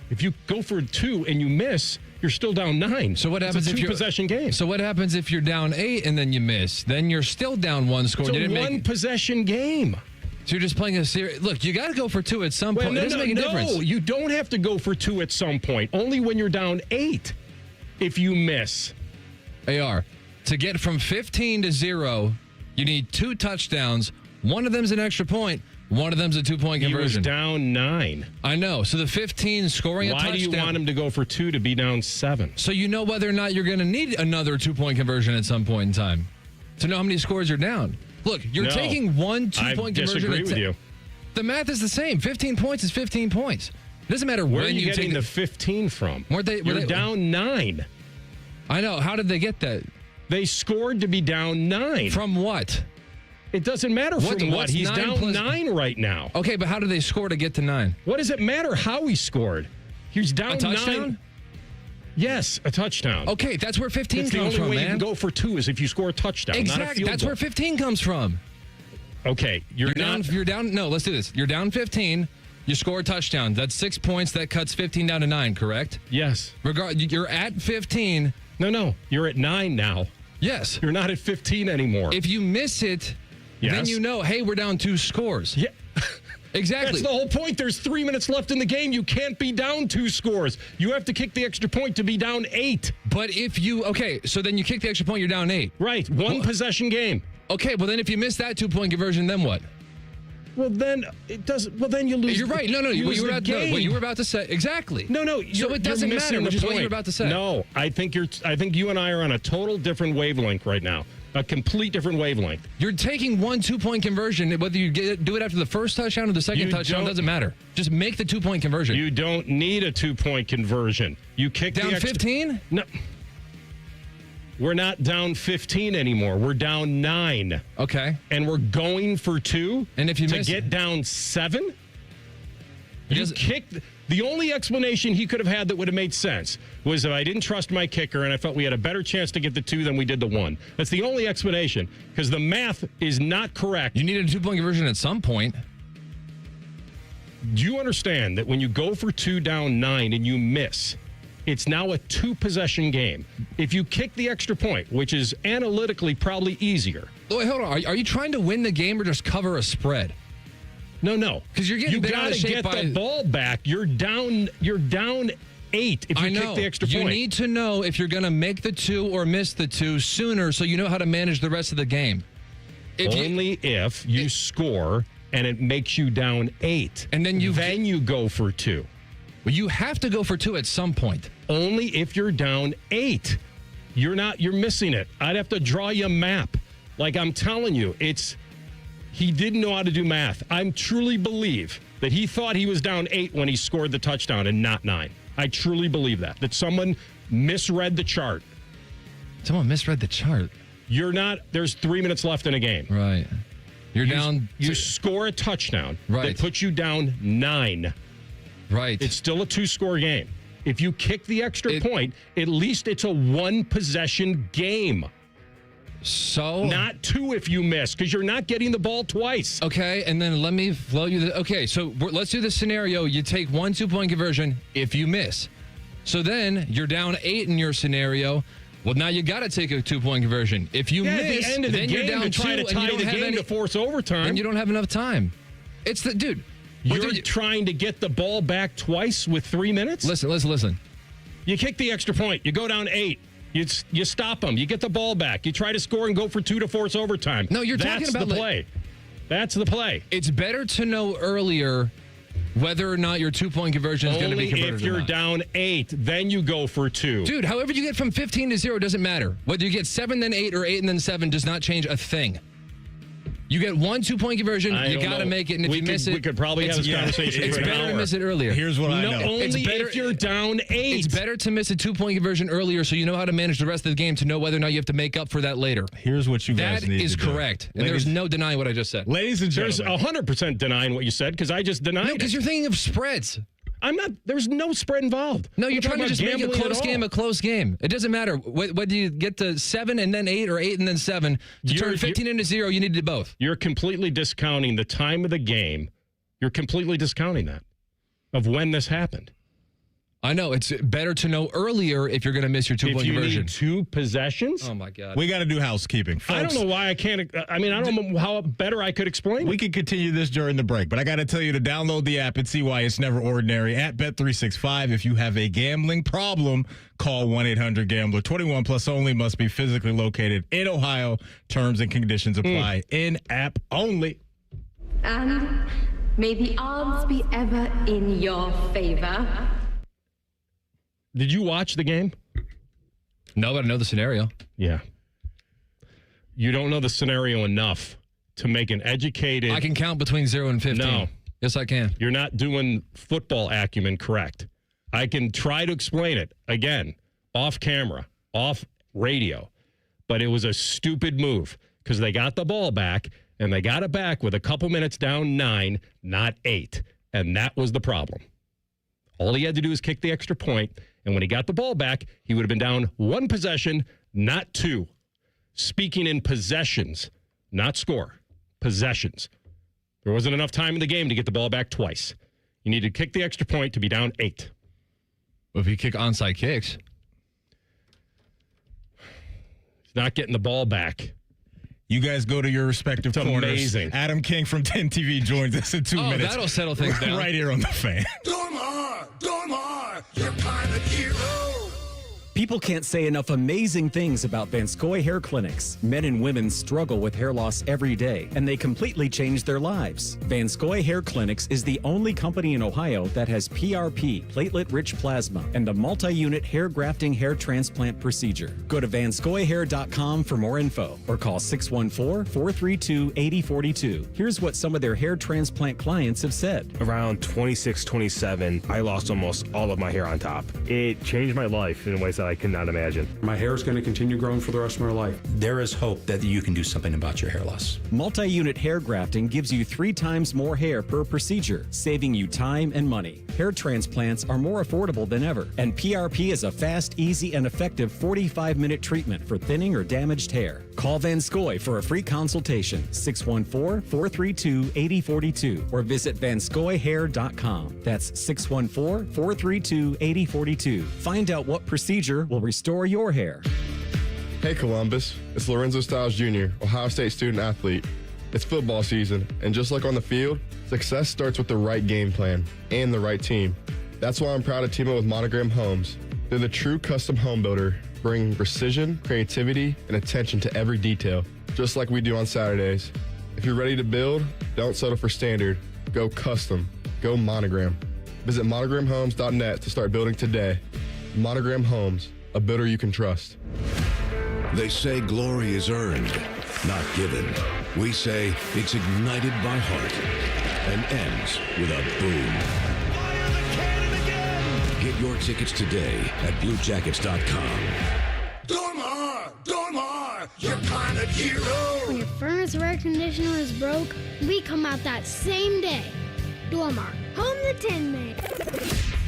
If you go for 2 and you miss, you're still down 9. So what happens it's a if you're 2-possession game? So what happens if you're down 8 and then you miss? Then you're still down 1 score. It's a 1-possession game. So you're just playing a series. Look, you got to go for 2 at some point. No, It doesn't make a difference. No, you don't have to go for 2 at some point. Only when you're down 8. If you miss. AR, to get from 15 to 0, you need 2 touchdowns. One of them's an extra point. One of them's a 2-point conversion. He was down 9. I know. So the 15 scoring a touchdown. Why do you want him to go for 2 to be down 7? So you know whether or not you're going to need another 2-point conversion at some point in time to know how many scores you're down. Look, you're taking one 2-point conversion. I disagree with you. The math is the same. 15 points is 15 points. It doesn't matter Where when are you getting take the 15 from? You're down 9. I know. How did they get that? They scored to be down 9. From what? It doesn't matter from what. He's down 9 right now. Okay, but how did they score to get to 9? What does it matter how he scored? He's down 9. A touchdown? Yes, a touchdown. Okay, that's where 15 that's comes the only from, way man. you can go for 2 is if you score a touchdown, not a Exactly. field That's goal. where 15 comes from. Okay, you're down. You're down. No, let's do this. You're down 15. You score a touchdown. That's 6 points. That cuts 15 down to 9. Correct? Yes. You're at 15. No. You're at 9 now. Yes. You're not at 15 anymore. If you miss it, then you know, hey, we're down 2 scores. Yeah. Exactly. That's the whole point. There's 3 minutes left in the game. You can't be down 2 scores. You have to kick the extra point to be down 8. But if you, so then you kick the extra point, you're down 8. Right. One possession game. Okay, well then if you miss that 2-point conversion, then what? Well, then it doesn't. Well, then you lose. You're right. No. What you were about to say. Exactly. No. So it doesn't matter. Which is what you were about to say. No, I think you and I are on a total different wavelength right now. A complete different wavelength. You're taking one 2-point conversion. Whether you do it after the first touchdown or the second touchdown doesn't matter. Just make the 2-point conversion. You don't need a 2-point conversion. You kick down the extra, 15. No. We're not down 15 anymore. We're down 9. Okay. And we're going for 2. And if you to miss get down 7, you kicked. The only explanation he could have had that would have made sense was if I didn't trust my kicker and I felt we had a better chance to get the 2 than we did the 1. That's the only explanation because the math is not correct. You needed a 2-point conversion at some point. Do you understand that when you go for 2 down 9 and you miss, it's now a 2-possession game? If you kick the extra point, which is analytically probably easier. Oh, wait, hold on. Are you trying to win the game or just cover a spread? No. Because you're getting bent out of shape by the ball back. You're down 8 if you kick the extra point. You need to know if you're going to make the 2 or miss the 2 sooner so you know how to manage the rest of the game. If you score and it makes you down 8. And then you go for 2. Well, you have to go for 2 at some point. Only if you're down 8. You're missing it. I'd have to draw you a map. Like I'm telling you, he didn't know how to do math. I truly believe that he thought he was down 8 when he scored the touchdown and not 9. I truly believe that someone misread the chart. Someone misread the chart. There's 3 minutes left in a game. Right. You score a touchdown that puts you down 9. Right. It's still a 2-score game. If you kick the extra point, at least it's a 1-possession game. So not 2 if you miss, because you're not getting the ball twice. Okay, and then let me flow you. So let's do the scenario. You take one 2-point conversion if you miss. So then you're down 8 in your scenario. Well, now you got to take a 2-point conversion. If you miss, at the end of the then game, you're down to 2 try to tie the game to force overtime. And you don't have enough time. It's the dude. You're trying to get the ball back twice with 3 minutes? Listen. You kick the extra point. You go down 8. You stop them. You get the ball back. You try to score and go for 2 to force overtime. No, you're talking about the play. That's the play. It's better to know earlier whether or not your 2-point conversion is going to be converted. Only if you're down 8, then you go for 2. Dude, however you get from 15 to 0 doesn't matter. Whether you get 7 then 8 or 8 and then 7 does not change a thing. You get 1 2-point conversion. I You don't got to know. make it. And if you miss it, we could probably have this conversation. It's for an better to hour. miss it earlier. Here's what I know. Only It's better if you're down 8. It's better to miss a 2-point conversion earlier so you know how to manage the rest of the game to know whether or not you have to make up for that later. Here's what you guys That need is to do. correct. And there's no denying what I just said. Ladies and There's gentlemen. 100% denying what you said because I just denied No, because it. you're thinking of spreads. I'm not. There's no spread involved. No, you're We're trying to talking just about make a gambling close at game all. a close game. It doesn't matter whether you get to 7 and then 8 or 8 and then 7. To turn 15 into 0, you need to do both. You're completely discounting the time of the game. You're completely discounting that of when this happened. I know. It's better to know earlier if you're going to miss your 2-point If you conversion. need 2 possessions, Oh, my God. We got to do housekeeping. Folks, I don't know why I can't. I mean, I don't know how better I could explain we it. could continue this during the break, but I got to tell you to download the app and see why it's never ordinary at Bet365. If you have a gambling problem, call 1-800-GAMBLER. 21 plus only, must be physically located in Ohio. Terms and conditions apply. In-app only. And may the odds be ever in your favor. Did you watch the game? No, but I know the scenario. Yeah. You don't know the scenario enough to make an educated. I can count between 0 and 15. No. Yes, I can. You're not doing football acumen correct. I can try to explain it again, off camera, off radio, but it was a stupid move because they got the ball back and they got it back with a couple minutes down 9, not 8. And that was the problem. All he had to do was kick the extra point. And when he got the ball back, he would have been down 1 possession, not 2. Speaking in possessions, not score, possessions. There wasn't enough time in the game to get the ball back twice. You need to kick the extra point to be down 8. Well, if you kick onside kicks. He's not getting the ball back. You guys go to your respective It's corners. amazing. Adam King from 10 TV joins us in 2 minutes. That'll settle things down. Right here on The Fan. Dormar, you're kind of hero. People can't say enough amazing things about Vanscoy Hair Clinics. Men and women struggle with hair loss every day, and they completely change their lives. Vanscoy Hair Clinics is the only company in Ohio that has PRP, platelet-rich plasma, and the multi-unit hair grafting hair transplant procedure. Go to vanscoyhair.com for more info, or call 614-432-8042. Here's what some of their hair transplant clients have said. Around 26, 27, I lost almost all of my hair on top. It changed my life in ways that I could not imagine. My hair is going to continue growing for the rest of my life. There is hope that you can do something about your hair loss. Multi-unit hair grafting gives you 3 times more hair per procedure, saving you time and money. Hair transplants are more affordable than ever, and PRP is a fast, easy, and effective 45-minute treatment for thinning or damaged hair. Call Vanscoy for a free consultation, 614-432-8042, or visit vanscoyhair.com. That's 614-432-8042. Find out what procedure will restore your hair. Hey Columbus, it's Lorenzo Stiles Jr., Ohio State student athlete. It's football season, and just like on the field, success starts with the right game plan and the right team. That's why I'm proud to team up with Monogram Homes. They're the true custom home builder, bringing precision, creativity, and attention to every detail, just like we do on Saturdays. If you're ready to build, don't settle for standard. Go custom. Go Monogram. Visit monogramhomes.net to start building today. Monogram Homes, a builder you can trust. They say glory is earned, not given. We say it's ignited by heart and ends with a boom. Get your tickets today at BlueJackets.com. Dormar, you're kind of hero. When your furnace or air conditioner is broke, we come out that same day. Dormar, home the Tin Man.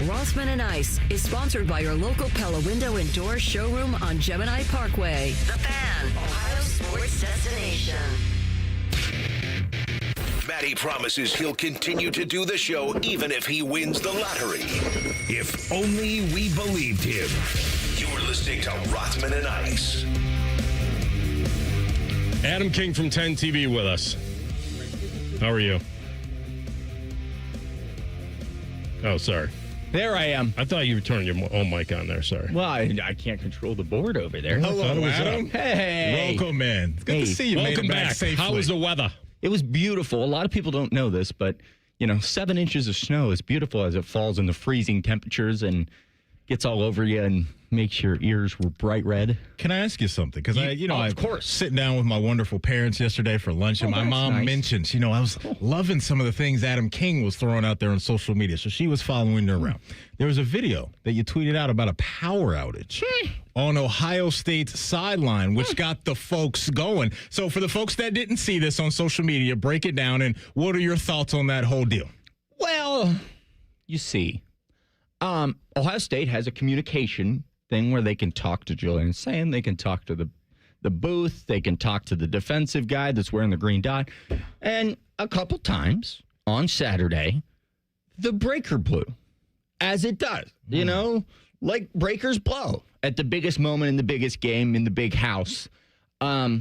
Rossman and Ice is sponsored by your local Pella Window and Door showroom on Gemini Parkway. The Fan, Ohio's sports destination. Matty promises he'll continue to do the show even if he wins the lottery. If only we believed him. You're listening to Rothman and Ice. Adam King from 10 TV with us. How are you? Oh, sorry. There I am. I thought you turned your own mic on there. Sorry. Well, I can't control the board over there. Hello, Adam. Hey. Welcome, man. It's good to see you. Welcome made it back. safely. How was the weather? It was beautiful. A lot of people don't know this, but 7 inches of snow is beautiful as it falls in the freezing temperatures, and gets all over you and makes your ears bright red. Can I ask you something? Because of course, sitting down with my wonderful parents yesterday for lunch, and my mom mentions, I was loving some of the things Adam King was throwing out there on social media. So she was following you around. There was a video that you tweeted out about a power outage on Ohio State's sideline, which got the folks going. So for the folks that didn't see this on social media, break it down. And what are your thoughts on that whole deal? Well, you see, Ohio State has a communication thing where they can talk to Julian Sand, they can talk to the booth, they can talk to the defensive guy that's wearing the green dot. And a couple times on Saturday, the breaker blew, as it does, like breakers blow at the biggest moment in the biggest game in the big house. So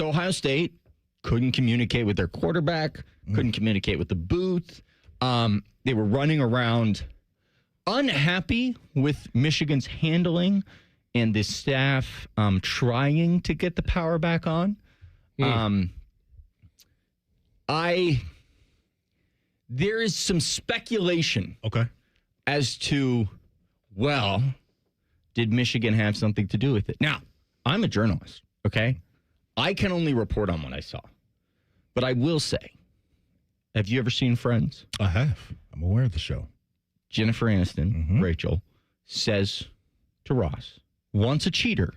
Ohio State couldn't communicate with their quarterback, couldn't communicate with the booth. They were running around unhappy with Michigan's handling and the staff trying to get the power back on. There is some speculation as to, well, did Michigan have something to do with it? Now, I'm a journalist, okay? I can only report on what I saw. But I will say, have you ever seen Friends? I have. I'm aware of the show. Jennifer Aniston, Rachel, says to Ross, once a cheater,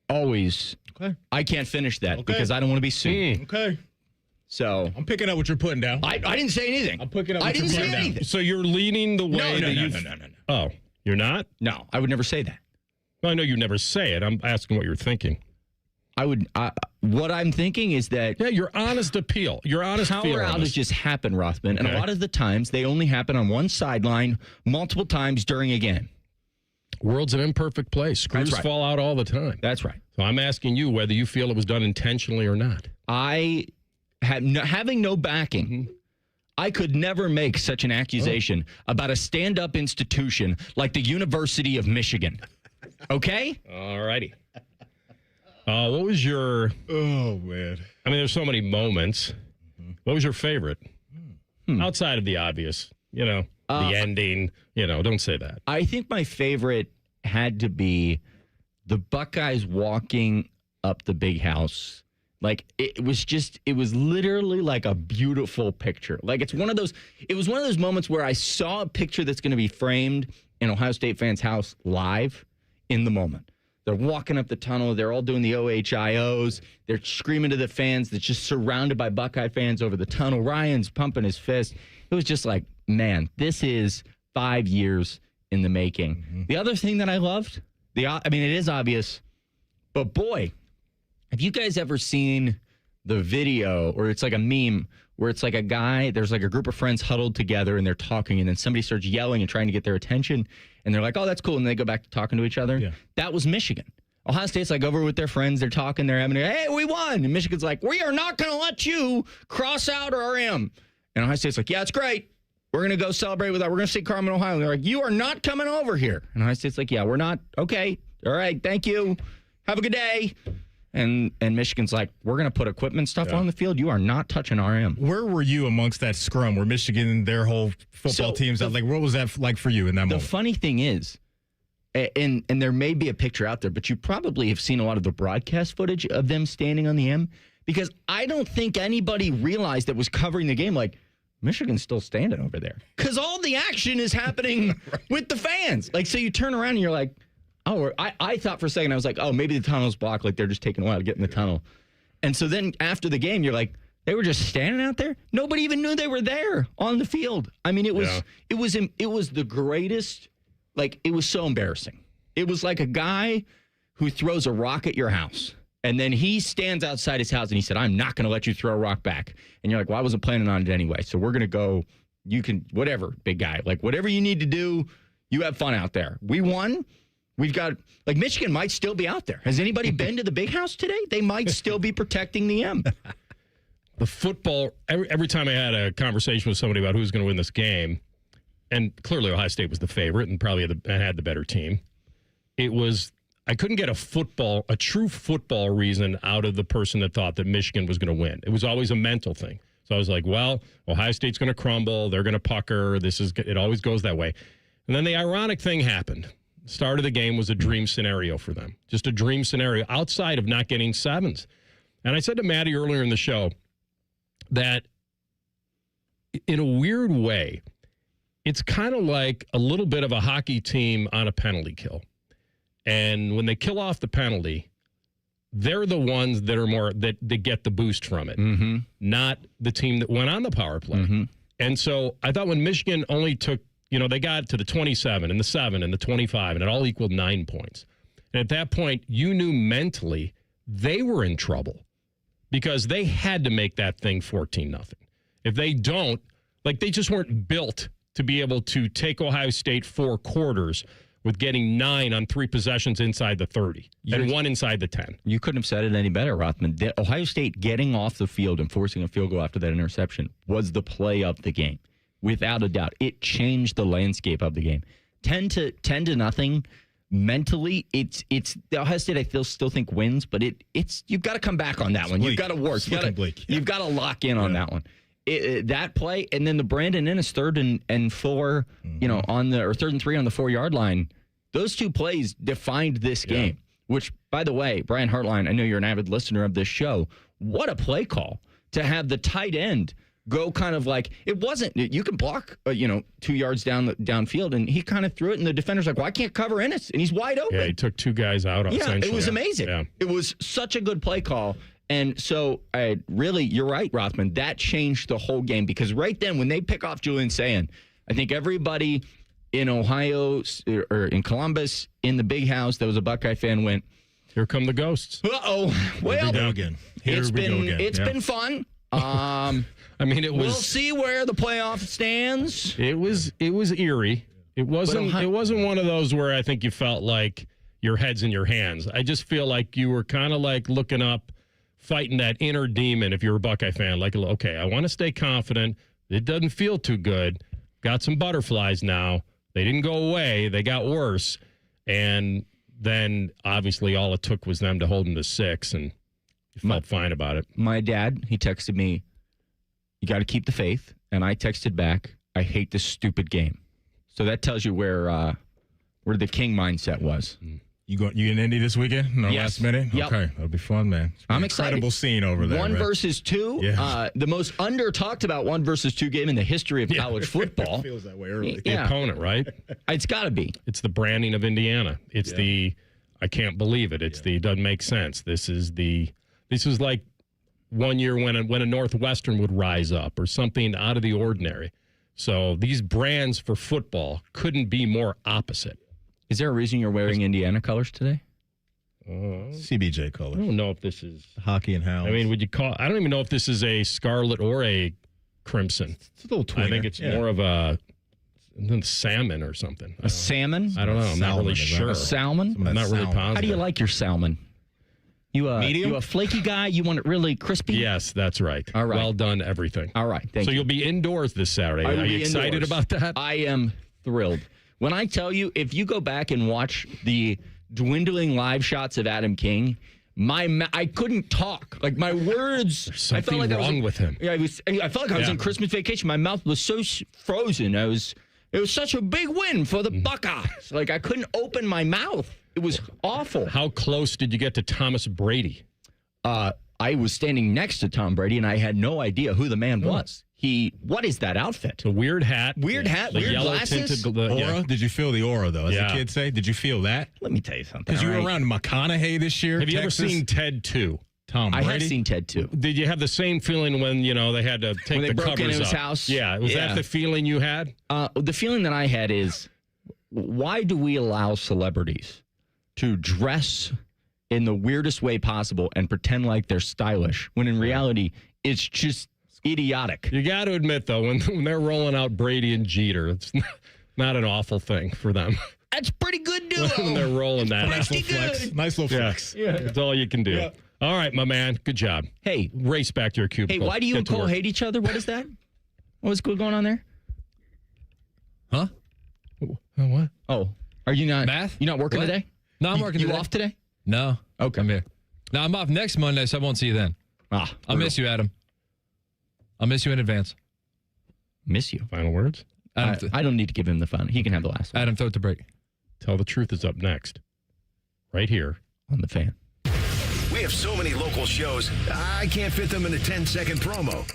always, I can't finish that because I don't want to be sued. Okay. So I'm picking up what you're putting down. I didn't say anything. I'm picking up what you're putting down. So you're leaning the way No. Oh, you're not? No, I would never say that. Well, I know you never say it. I'm asking what you're thinking. What I'm thinking is that... Yeah, your honest appeal. Your honest power feel outages happen, Rothman, and a lot of the times they only happen on one sideline multiple times during a game. World's an imperfect place. Screws fall out all the time. That's right. So I'm asking you whether you feel it was done intentionally or not. Having no backing, I could never make such an accusation about a stand-up institution like the University of Michigan. Okay? All righty. What was your... Oh, man. I mean, there's so many moments. What was your favorite? Outside of the obvious, the ending, don't say that. I think my favorite had to be the Buckeyes walking up the big house. Like, it was literally like a beautiful picture. Like, it was one of those moments where I saw a picture that's going to be framed in Ohio State fans' house live in the moment. They're walking up the tunnel. They're all doing the OHIOs. They're screaming to the fans that's just surrounded by Buckeye fans over the tunnel. Ryan's pumping his fist. It was just like, man, this is 5 years in the making. The other thing that I loved, it is obvious, but boy, have you guys ever seen the video, or it's like a meme, where it's like a guy, there's like a group of friends huddled together and they're talking, and then somebody starts yelling and trying to get their attention, and they're like, oh, that's cool, and they go back to talking to each other? Yeah. That was Michigan. Ohio State's like over with their friends, they're talking, they're having, hey, we won! And Michigan's like, we are not going to let you cross out RM. And Ohio State's like, yeah, it's great. We're going to go celebrate with that. We're going to see Carmen, Ohio. And they're like, you are not coming over here. And Ohio State's like, yeah, we're not. Okay. All right. Thank you. Have a good day. And Michigan's like, we're going to put equipment stuff on the field. You are not touching RM. Where were you amongst that scrum where Michigan, their whole football teams, what was that like for you in that moment? The funny thing is, and there may be a picture out there, but you probably have seen a lot of the broadcast footage of them standing on the M, because I don't think anybody realized that was covering the game, like, Michigan's still standing over there. Because all the action is happening with the fans. Like, so you turn around and you're like, oh, I thought for a second, I was like, oh, maybe the tunnel's blocked. Like, they're just taking a while to get in the tunnel. And so then after the game, you're like, they were just standing out there? Nobody even knew they were there on the field. I mean, it was the greatest. Like, it was so embarrassing. It was like a guy who throws a rock at your house, and then he stands outside his house and he said, I'm not going to let you throw a rock back. And you're like, well, I wasn't planning on it anyway. So we're going to go, you can, whatever, big guy. Like, whatever you need to do, you have fun out there. We won. We've got, like, Michigan might still be out there. Has anybody been to the big house today? They might still be protecting the M. The football, every time I had a conversation with somebody about who's going to win this game, and clearly Ohio State was the favorite and probably had the better team, it was, I couldn't get a true football reason out of the person that thought that Michigan was going to win. It was always a mental thing. So I was like, well, Ohio State's going to crumble. They're going to pucker. It always goes that way. And then the ironic thing happened. Start of the game was a dream scenario for them. Just a dream scenario outside of not getting sevens. And I said to Maddie earlier in the show that in a weird way, it's kind of like a little bit of a hockey team on a penalty kill. And when they kill off the penalty, they're the ones that are more that get the boost from it, not the team that went on the power play. And so I thought when Michigan only took, they got to the 27 and the 7 and the 25, and it all equaled 9 points. And at that point, you knew mentally they were in trouble because they had to make that thing 14-0. If they don't, they just weren't built to be able to take Ohio State 4 quarters with getting 9 on 3 possessions inside the 30 and 1 inside the 10. You couldn't have said it any better, Rothman. Ohio State getting off the field and forcing a field goal after that interception was the play of the game, without a doubt. It changed the landscape of the game. 10-0. Mentally, it's the Ohio State I still think wins, but it's you've got to come back on that one. You've got to work. You've got to lock in on that one. That play, and then the Brandon Ennis 3rd and 4, on the or 3rd and 3 on the 4-yard line. Those 2 plays defined this game. Which, by the way, Brian Hartline, I know you're an avid listener of this show. What a play call to have the tight end go kind of like it wasn't. You can block, 2 yards downfield, and he kind of threw it, and the defender's like, "Well, I can't cover Ennis," and he's wide open. Yeah, he took 2 guys out. Yeah, it was amazing. Yeah. It was such a good play call. And so, you're right, Rothman. That changed the whole game because right then, when they pick off Julian Sayin, I think everybody in Ohio or in Columbus in the big house that was a Buckeye fan went, "Here come the ghosts." Uh-oh. Well, Here we go again. It's been fun. We'll see where the playoff stands. It was eerie. It wasn't one of those where I think you felt like your head's in your hands. I just feel like you were kind of like looking up, fighting that inner demon if you're a Buckeye fan. Like, okay, I want to stay confident. It doesn't feel too good. Got some butterflies now. They didn't go away. They got worse. And then, obviously, all it took was them to hold them to 6, and you felt fine about it. My dad, he texted me, "You got to keep the faith." And I texted back, "I hate this stupid game." So that tells you where the King mindset was. You in Indy this weekend? No, yes. Last minute? Yep. Okay, that'll be fun, man. I'm excited. Incredible scene over there. 1 versus 2. Yeah. The most under-talked about 1 versus 2 game in the history of college football. It feels that way early. The opponent, right? It's got to be. It's the branding of Indiana. It's I can't believe it. It doesn't make sense. This is like one year when a Northwestern would rise up or something out of the ordinary. So these brands for football couldn't be more opposite. Is there a reason you're wearing Indiana colors today? CBJ colors. I don't know if this is hockey and hounds. I mean, I don't even know if this is a scarlet or a crimson. It's a little tweener. I think it's more of a salmon or something. A salmon? I don't know. I'm not really sure. A salmon? I'm not really positive. How do you like your salmon? Medium? You a flaky guy? You want it really crispy? Yes, that's right. All right. Well done, everything. All right. Thank you. So you'll be indoors this Saturday. Are you excited about that? I am thrilled. When I tell you, if you go back and watch the dwindling live shots of Adam King, I couldn't talk. Like my words. There's something wrong with him. Yeah, I felt like I was on Christmas vacation. My mouth was so frozen. It was such a big win for the Buckeyes. Like I couldn't open my mouth. It was awful. How close did you get to Thomas Brady? I was standing next to Tom Brady, and I had no idea who the man was. What is that outfit? The weird hat. Weird hat, the weird yellow glasses. tinted aura? Did you feel the aura, though, as the kids say? Did you feel that? Let me tell you something. Because you were around McConaughey this year. Have you ever seen Ted 2? Tom Brady? I have seen Ted 2. Did you have the same feeling when, they had to take the broke covers into his up? house? Yeah. Was that the feeling you had? The feeling that I had is, why do we allow celebrities to dress in the weirdest way possible and pretend like they're stylish when in reality it's just idiotic? You got to admit, though, when they're rolling out Brady and Jeter, it's not an awful thing for them. That's pretty good duo. When they're rolling that. Nice little flex. Nice little flex. Yeah. That's all you can do. Yeah. All right, my man. Good job. Hey. Race back to your cubicle. Hey, why do you and Cole hate each other? What is that? What's going on there? Huh? What? Oh, are you not? Math? You not working today? No, I'm working today. You off today? No. Okay. I'm here. No, I'm off next Monday, so I won't see you then. I'll miss you, Adam. I'll miss you in advance. Miss you. Final words? I don't need to give him the fun. He can have the last one. Adam, throw it to break. Tell the Truth is up next. Right here on The Fan. We have so many local shows, I can't fit them in a 10-second promo.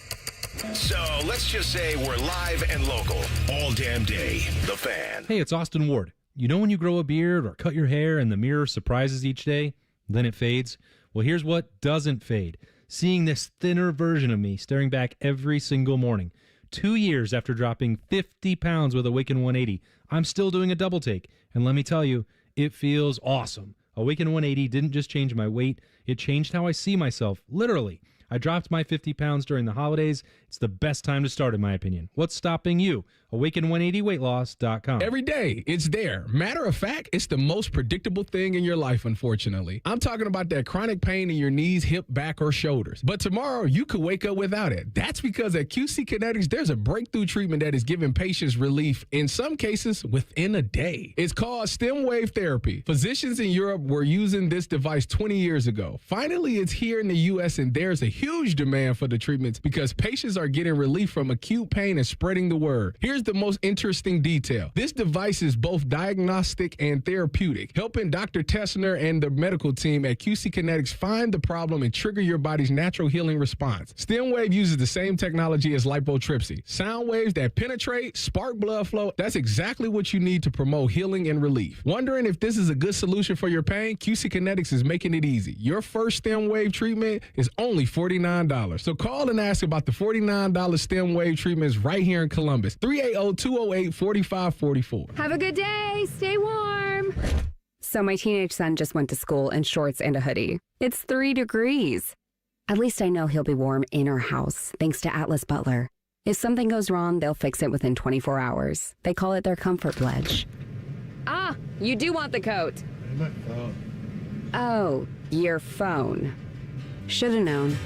So let's just say we're live and local all damn day. The Fan. Hey, it's Austin Ward. You know when you grow a beard or cut your hair and the mirror surprises each day, then it fades? Well, here's what doesn't fade. Seeing this thinner version of me staring back every single morning. 2 years after dropping 50 pounds with Awaken 180, I'm still doing a double take. And let me tell you, it feels awesome. Awaken 180 didn't just change my weight, it changed how I see myself, literally. I dropped my 50 pounds during the holidays. It's the best time to start, in my opinion. What's stopping you? Awaken180weightloss.com. Every day, it's there. Matter of fact, it's the most predictable thing in your life, unfortunately. I'm talking about that chronic pain in your knees, hip, back, or shoulders. But tomorrow, you could wake up without it. That's because at QC Kinetics, there's a breakthrough treatment that is giving patients relief, in some cases, within a day. It's called stem wave therapy. Physicians in Europe were using this device 20 years ago. Finally, it's here in the U.S., and there's a huge demand for the treatments because patients are getting relief from acute pain and spreading the word. Here's the most interesting detail. This device is both diagnostic and therapeutic, helping Dr. Tessner and the medical team at QC Kinetics find the problem and trigger your body's natural healing response. StemWave uses the same technology as lipotripsy. Sound waves that penetrate, spark blood flow. That's exactly what you need to promote healing and relief. Wondering if this is a good solution for your pain? QC Kinetics is making it easy. Your first StemWave treatment is only $49. So call and ask about the $49 stem wave treatments right here in Columbus. 380-208-4544. Have a good day. Stay warm. So my teenage son just went to school in shorts and a hoodie. It's 3 degrees. At least I know he'll be warm in our house, thanks to Atlas Butler. If something goes wrong, they'll fix it within 24 hours. They call it their comfort pledge. Ah, you do want the coat. My phone. Oh, your phone. Should have known.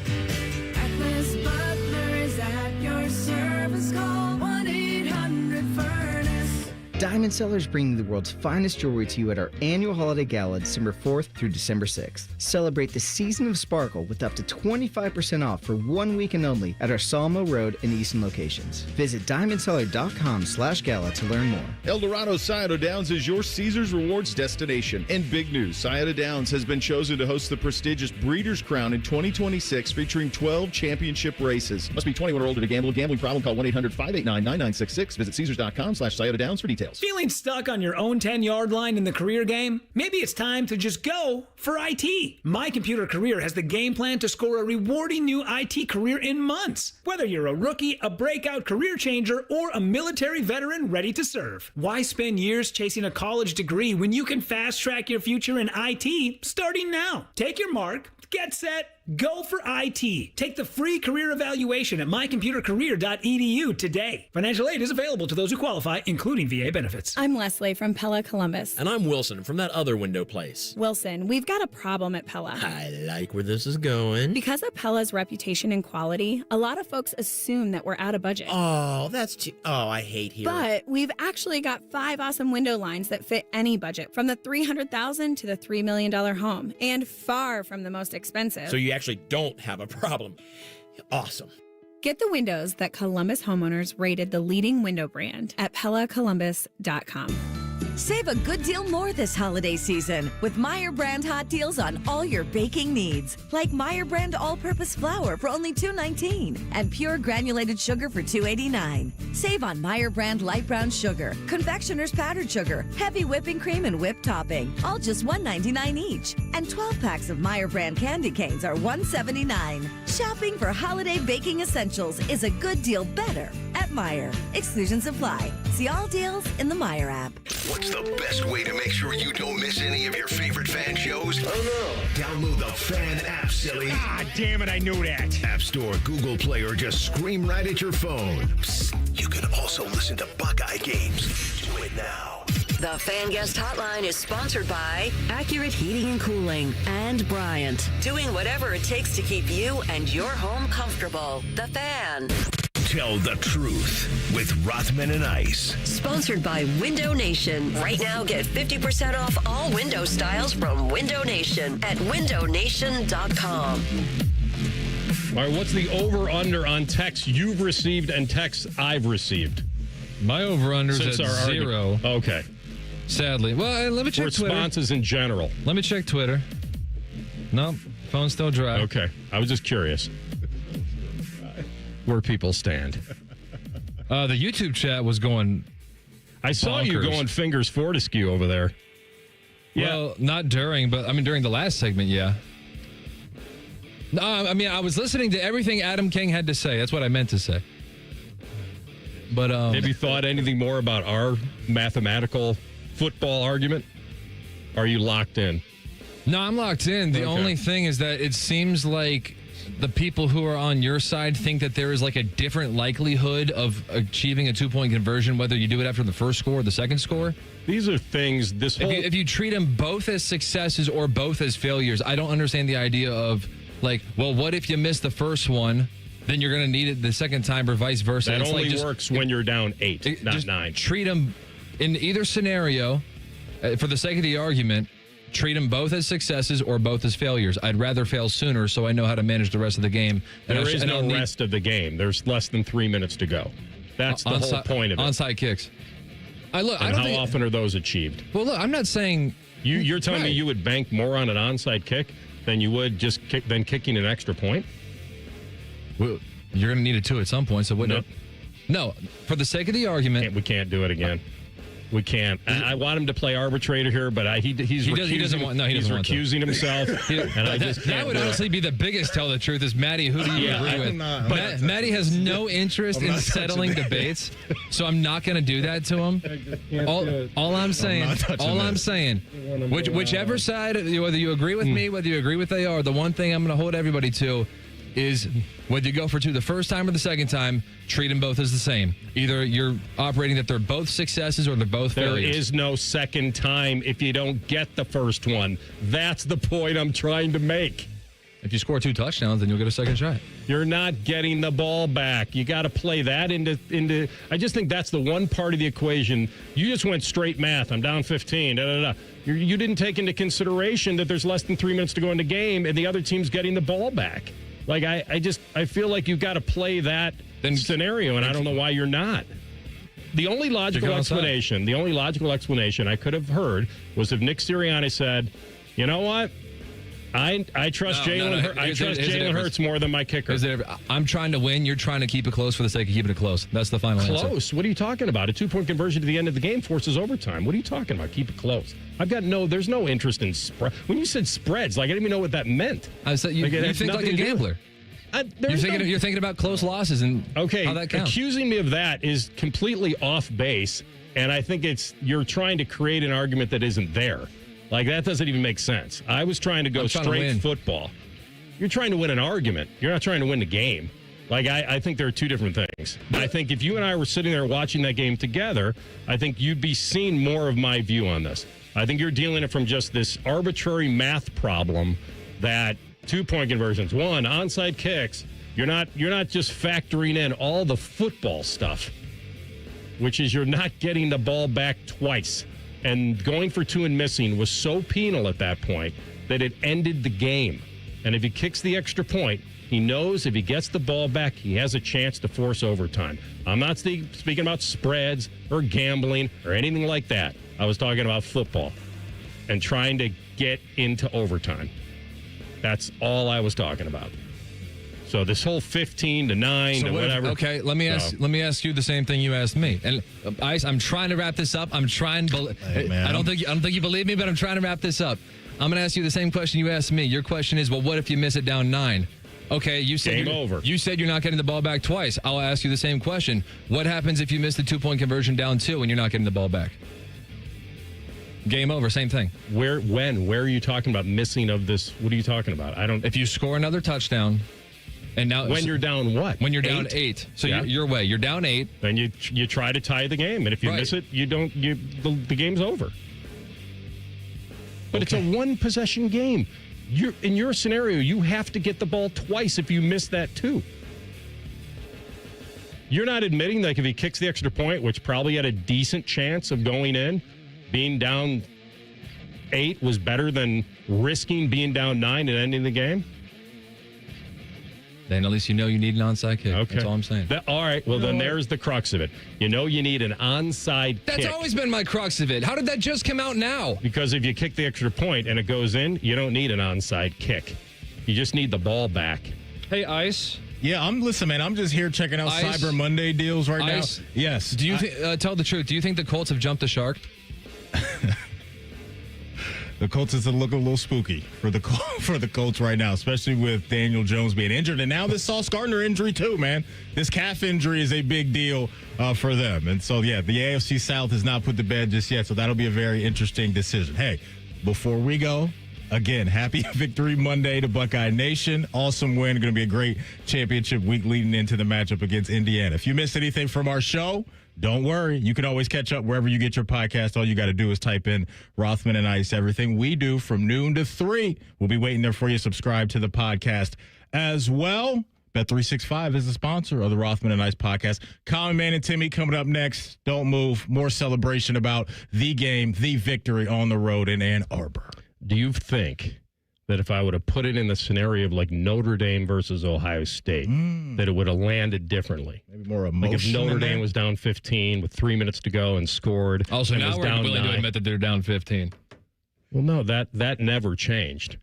Atlas Butler is at your service. Call 1-800-FURNACE. Diamond Seller's bringing the world's finest jewelry to you at our annual holiday gala December 4th through December 6th. Celebrate the season of sparkle with up to 25% off for 1 weekend only at our Sawmill Road and Easton locations. Visit diamondseller.com/gala to learn more. El Dorado Scioto Downs is your Caesars Rewards destination. And big news, Scioto Downs has been chosen to host the prestigious Breeders' Crown in 2026 featuring 12 championship races. Must be 21 or older to gamble. Gambling problem? Call 1-800-589-9966. Visit Caesars.com/Scioto Downs for details. Feeling stuck on your own 10-yard line in the career game? Maybe it's time to just go for IT. My Computer Career has the game plan to score a rewarding new IT career in months. Whether you're a rookie, a breakout career changer, or a military veteran ready to serve. Why spend years chasing a college degree when you can fast track your future in IT starting now? Take your mark, get set, go for IT. Take the free career evaluation at mycomputercareer.edu today. Financial aid is available to those who qualify, including VA benefits. I'm Leslie from Pella Columbus. And I'm Wilson from that other window place. Wilson, we've got a problem at Pella. I like where this is going. Because of Pella's reputation and quality, a lot of folks assume that we're out of budget. Oh, that's too... Oh, I hate hearing. But we've actually got 5 awesome window lines that fit any budget, from the $300,000 to the $3 million home, and far from the most expensive. So you actually don't have a problem. Awesome. Get the windows that Columbus homeowners rated the leading window brand at PellaColumbus.com. Save a good deal more this holiday season with Meyer brand hot deals on all your baking needs. Like Meyer brand all-purpose flour for only $2.19 and pure granulated sugar for $2.89. Save on Meyer brand light brown sugar, confectioner's powdered sugar, heavy whipping cream, and whipped topping. All just $1.99 each. And 12 packs of Meyer brand candy canes are $1.79. Shopping for holiday baking essentials is a good deal better at Meyer. Exclusions apply. See all deals in the Meyer app. What's the best way to make sure you don't miss any of your favorite fan shows? Oh no! Download the Fan app, silly. Ah, damn it, I knew that. App Store, Google Play, or just scream right at your phone. Psst, you can also listen to Buckeye games. Do it now. The Fan Guest Hotline is sponsored by Accurate Heating and Cooling and Bryant, doing whatever it takes to keep you and your home comfortable. The Fan. Tell the Truth with Rothman and Ice. Sponsored by Window Nation. Right now, get 50% off all window styles from Window Nation at windownation.com. All right, what's the over-under on texts you've received and texts I've received? My over-under is Since at our 0. Okay. Sadly. Well, let me check Twitter. Responses in general. Let me check Twitter. Nope. Phone's still dry. Okay. I was just curious where people stand. The YouTube chat was going I saw you bonkers. going fingers Fortescue over there. Well, not during, but I mean during the last segment, yeah. No, I mean I was listening to everything Adam King had to say. That's what I meant to say. But have you thought anything more about our mathematical football argument? Are you locked in? No, I'm locked in. The only thing is that it seems like the people who are on your side think that there is like a different likelihood of achieving a 2-point conversion, whether you do it after the first score or the second score. These are things, if you treat them both as successes or both as failures, I don't understand the idea of like, well, what if you miss the first one? Then you're going to need it the second time or vice versa. That It's only like just, works when you're down 8, not 9. Treat them in either scenario, for the sake of the argument, treat them both as successes or both as failures. I'd rather fail sooner so I know how to manage the rest of the game. There is no rest of the game. There's less than 3 minutes to go. That's the whole point of it. Onside kicks. How often are those achieved? Well, look, I'm not saying... You're telling me you would bank more on an onside kick than you would just kicking an extra point? Well, you're going to need it too at some point, so wouldn't it? No, for the sake of the argument... We can't do it again. We can't. I want him to play arbitrator here, but he's recusing himself. And I just can't. That would honestly be the biggest tell the truth is, Maddie, who do you agree with? Maddie has no interest in settling debates, so I'm not going to do that to him. All I'm saying, whichever side, whether you agree with me, whether you agree with AR, the one thing I'm going to hold everybody to is whether you go for 2 the first time or the second time, treat them both as the same. Either you're operating that they're both successes or they're both failures. There is no second time if you don't get the first one. That's the point I'm trying to make. If you score 2 touchdowns, then you'll get a second shot. You're not getting the ball back. You got to play that into. I just think that's the one part of the equation. You just went straight math. I'm down 15. You didn't take into consideration that there's less than 3 minutes to go in the game and the other team's getting the ball back. Like, I feel like you've got to play that scenario, and I don't know why you're not. The only logical explanation I could have heard was if Nick Sirianni said, you know what? I trust Jalen Hurts more than my kicker. I'm trying to win. You're trying to keep it close for the sake of keeping it close. That's the final answer. Close? What are you talking about? A 2-point conversion to the end of the game forces overtime. What are you talking about? Keep it close. There's no interest in spread. When you said spreads, I didn't even know what that meant. I said you think like a gambler. You're thinking about close losses and how that counts. Accusing me of that is completely off base, and I think you're trying to create an argument that isn't there. Like, that doesn't even make sense. I was trying to go straight football. You're trying to win an argument. You're not trying to win the game. Like, I think there are two different things. I think if you and I were sitting there watching that game together, I think you'd be seeing more of my view on this. I think you're dealing it from just this arbitrary math problem that 2-point conversions, onside kicks, you're not just factoring in all the football stuff, which is you're not getting the ball back twice. And going for 2 and missing was so penal at that point that it ended the game. And if he kicks the extra point, he knows if he gets the ball back, he has a chance to force overtime. I'm not speaking about spreads or gambling or anything like that. I was talking about football and trying to get into overtime. That's all I was talking about. So this whole 15 to 9 to whatever. Okay, let me ask you the same thing you asked me. And I'm trying to wrap this up. I don't think you believe me, but I'm trying to wrap this up. I'm going to ask you the same question you asked me. Your question is, well, what if you miss it down 9? Okay, you said game over. You said you're not getting the ball back twice. I'll ask you the same question. What happens if you miss the 2-point conversion down 2 and you're not getting the ball back? Game over, same thing. Where are you talking about missing of this? What are you talking about? If you score another touchdown. And now, when you're down what? When you're down 8. So your way. You're down 8. Then you try to tie the game, and if you miss it, the game's over. But it's a 1-possession game. In your scenario, you have to get the ball twice if you miss that too. You're not admitting that if he kicks the extra point, which probably had a decent chance of going in, being down 8 was better than risking being down 9 and ending the game? Then at least you know you need an onside kick. Okay. That's all I'm saying. All right. Well, then there's the crux of it. You know you need an onside kick. That's always been my crux of it. How did that just come out now? Because if you kick the extra point and it goes in, you don't need an onside kick. You just need the ball back. Hey, Ice. Yeah, I'm just here checking out Ice? Cyber Monday deals right Ice? now. Yes. Do you tell the truth? Do you think the Colts have jumped the shark? The Colts is looking a little spooky for the Colts right now, especially with Daniel Jones being injured. And now this Sauce Gardner injury too, man. This calf injury is a big deal for them. And so, yeah, the AFC South is not put to bed just yet. So that'll be a very interesting decision. Hey, before we go, again, happy Victory Monday to Buckeye Nation. Awesome win. Going to be a great championship week leading into the matchup against Indiana. If you missed anything from our show, don't worry. You can always catch up wherever you get your podcast. All you got to do is type in Rothman and Ice. Everything we do from noon to 3. We'll be waiting there for you. Subscribe to the podcast as well. Bet365 is the sponsor of the Rothman and Ice podcast. Common Man and Timmy coming up next. Don't move. More celebration about the game, the victory on the road in Ann Arbor. Do you think that if I would have put it in the scenario of like Notre Dame versus Ohio State, that it would have landed differently? Maybe more emotion. Like if Notre Dame was down 15 with 3 minutes to go and scored. Also, now we're down willing 9. to admit that they're down 15. Well, no, that never changed.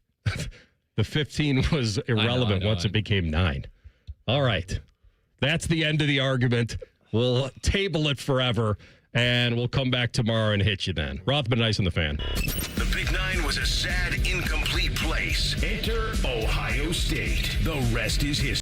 The 15 was irrelevant once it became 9. All right. That's the end of the argument. We'll table it forever, and we'll come back tomorrow and hit you then. Rothman and Ice on the Fan. The Big Nine was a sad, incomplete place. Enter Ohio State. The rest is history.